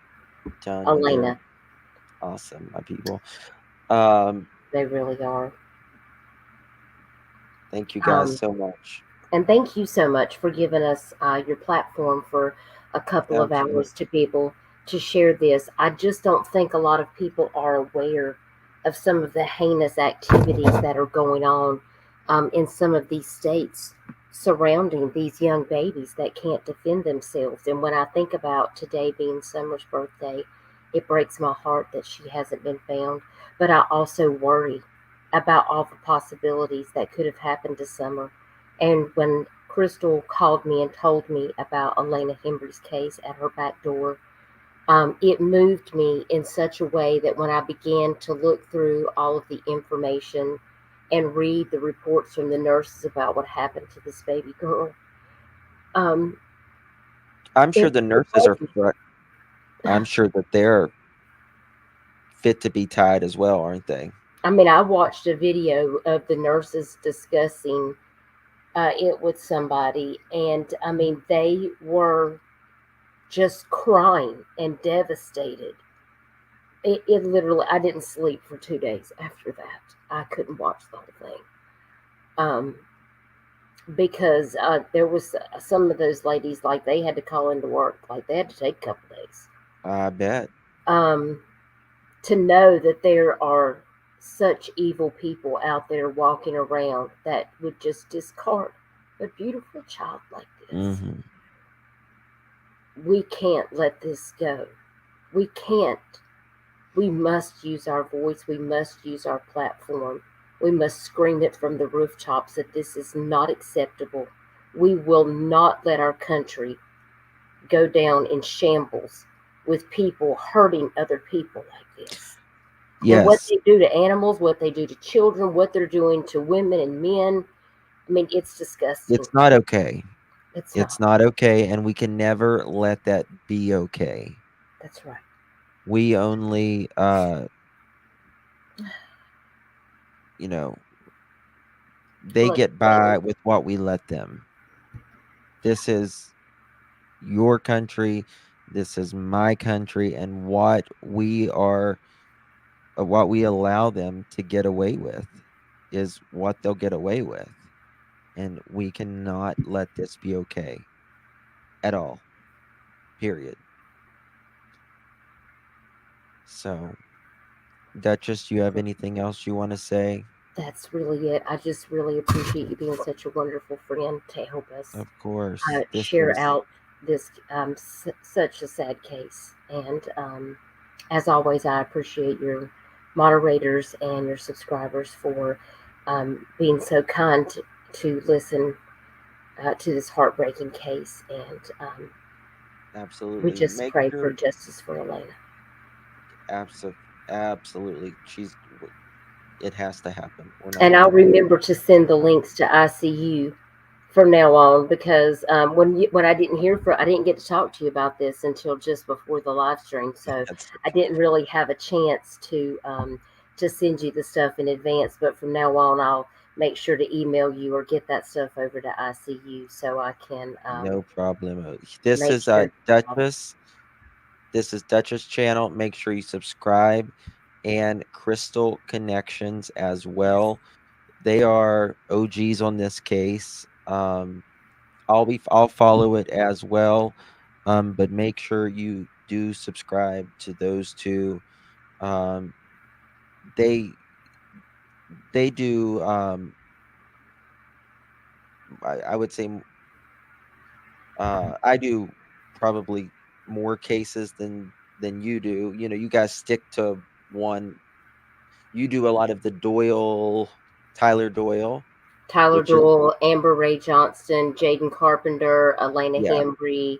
Elena. Awesome, my people. They really are. Thank you guys so much. And thank you so much for giving us your platform for a couple of hours to be able to share this. I just don't think a lot of people are aware of some of the heinous activities that are going on in some of these states surrounding these young babies that can't defend themselves. And when I think about today being Summer's birthday, it breaks my heart that she hasn't been found. But I also worry about all the possibilities that could have happened to Summer. And when Crystal called me and told me about Elena Hembree's case at her back door, it moved me in such a way that when I began to look through all of the information and read the reports from the nurses about what happened to this baby girl. I'm sure It's the nurses are. crazy. I'm sure that they're fit to be tied as well, aren't they? I mean, I watched a video of the nurses discussing it with somebody, and I mean, they were just crying and devastated. It literally, I didn't sleep for 2 days after that. I couldn't watch the whole thing. Um, because there was some of those ladies, like they had to call into work, like they had to take a couple days. I bet. Um, to know that there are such evil people out there walking around that would just discard a beautiful child like this. Hmm. We can't let this go. We can't. We must use our voice. We must use our platform. We must scream it from the rooftops that this is not acceptable. We will not let our country go down in shambles with people hurting other people like this. And what Yes, they do to animals, what they do to children, what they're doing to women and men, I mean, it's disgusting. it's not okay. It's It's not. not okay, and we can never let that be okay. That's right. We only, you know, they Look, get by with what we let them. This is your country. This is my country, and what we allow them to get away with is what they'll get away with. And we cannot let this be okay at all. Period. So, Duchess, do you have anything else you want to say? that's really it. I just really appreciate you being such a wonderful friend to help us Of course. This share was out this such a sad case. And as always, I appreciate your moderators and your subscribers for being so kind to listen to this heartbreaking case. And we absolutely. just Make pray for sure justice for Elena. absolutely. It has to happen. We're not And going I'll to let remember to send the links to ICU from now on, because when I didn't I didn't get to talk to you about this until just before the live stream, so that's I didn't really have a chance to send you the stuff in advance. But from now on, I'll make sure to email you or get that stuff over to ICU so I can no problem. This make is sure. Duchess. This is Duchess channel. Make sure you subscribe, and Crystal Connections as well. They are OGs on this case. I'll follow it as well. But make sure you do subscribe to those two. Um, they they do I would say I do probably more cases than you do. You know, you guys stick to one. You do a lot of the Tyler Doyle, Tyler which is Doyle, Amber Ray Johnston, Jaden Carpenter, Elena yeah, Hembree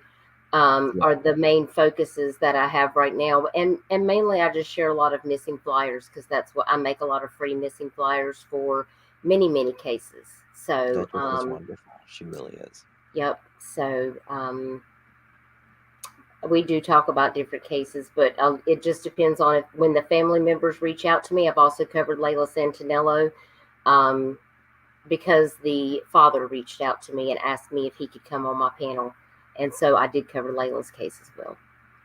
yeah, are the main focuses that I have right now. And mainly I just share a lot of missing flyers because that's what I make, a lot of free missing flyers for many cases. So, Duchess is wonderful. She really is. yep. So, we do talk about different cases, but it just depends on when the family members reach out to me. I've also covered Layla Santinello. Um, because the father reached out to me and asked me if he could come on my panel. And so I did cover Layla's case as well.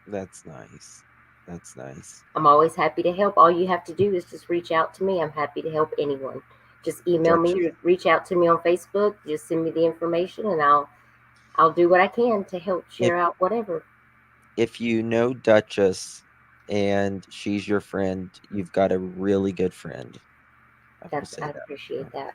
That's nice. That's nice. I'm always happy to help. All you have to do is just reach out to me. I'm happy to help anyone. Just email Duchess. me or reach out to me on Facebook. Just send me the information and I'll do what I can to help share out whatever. If you know Duchess and she's your friend, you've got a really good friend. I will say I that. appreciate that.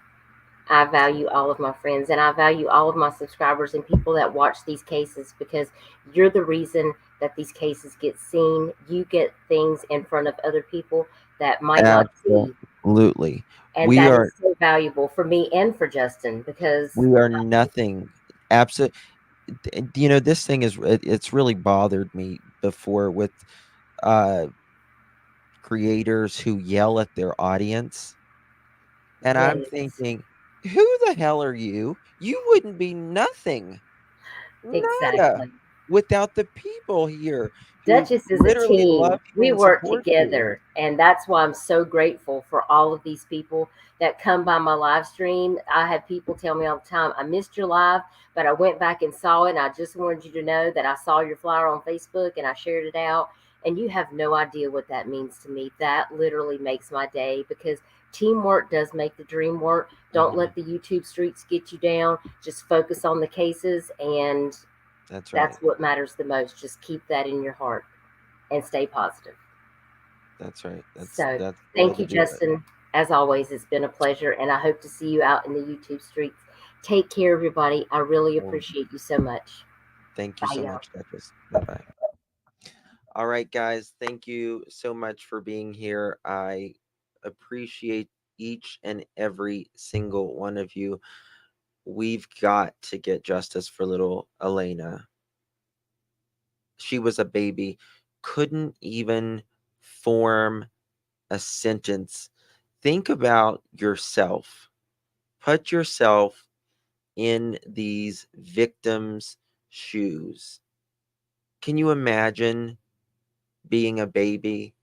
I value all of my friends and I value all of my subscribers and people that watch these cases, because you're the reason that these cases get seen. You get things in front of other people that might not see. Absolutely. And We that are is so valuable for me and for Justin, because we are nothing. Absolutely. You know, this thing it's really bothered me before with creators who yell at their audience. And I'm Yes. thinking, who the hell are you? You wouldn't be nothing, nada, Exactly. without the people here who Duchess is a literally team. love you We and work support you. together. And that's why I'm so grateful for all of these people that come by my live stream. I have people tell me all the time, I missed your live, but I went back and saw it. And I just wanted you to know that I saw your flyer on Facebook and I shared it out. And you have no idea what that means to me. That literally makes my day because teamwork does make the dream work. Don't let the YouTube streets get you down. Just focus on the cases, and That's right. that's what matters the most. Just keep that in your heart and stay positive. That's right. That's So the way thank to you, do it. Justin. As always, it's been a pleasure, and I hope to see you out in the YouTube streets. Take care, everybody. I really appreciate you so much. Thank you Bye, so y'all. much, Duchess. Bye-bye. All right, guys. Thank you so much for being here. I appreciate each and every single one of you. We've got to get justice for little Elena. She was a baby, couldn't even form a sentence. Think about yourself. Put yourself in these victims' shoes. Can you imagine being a baby,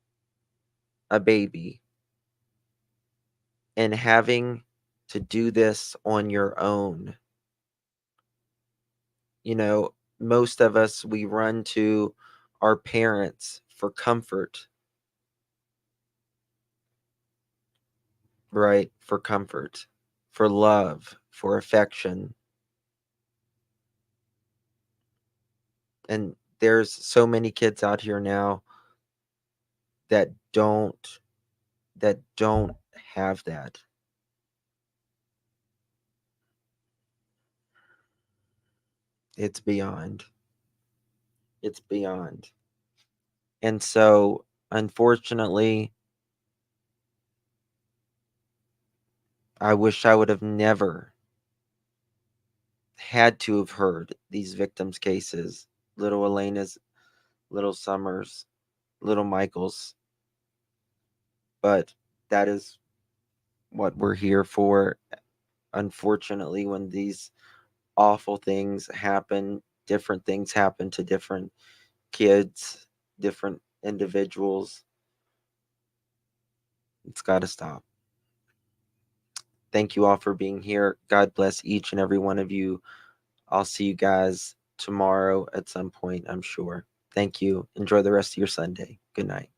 and having to do this on your own? You know, most of us, we run to our parents for comfort, right? For comfort, for love, for affection. And there's so many kids out here now that don't have that. It's beyond. It's beyond. And so, unfortunately, I wish I would have never had to have heard these victims' cases, little Elena's, little Summers, little Michael's. But that is what we're here for. Unfortunately, when these awful things happen, different things happen to different kids, different individuals. It's got to stop. Thank you all for being here. God bless each and every one of you. I'll see you guys tomorrow at some point, I'm sure. Thank you. Enjoy the rest of your Sunday. Good night.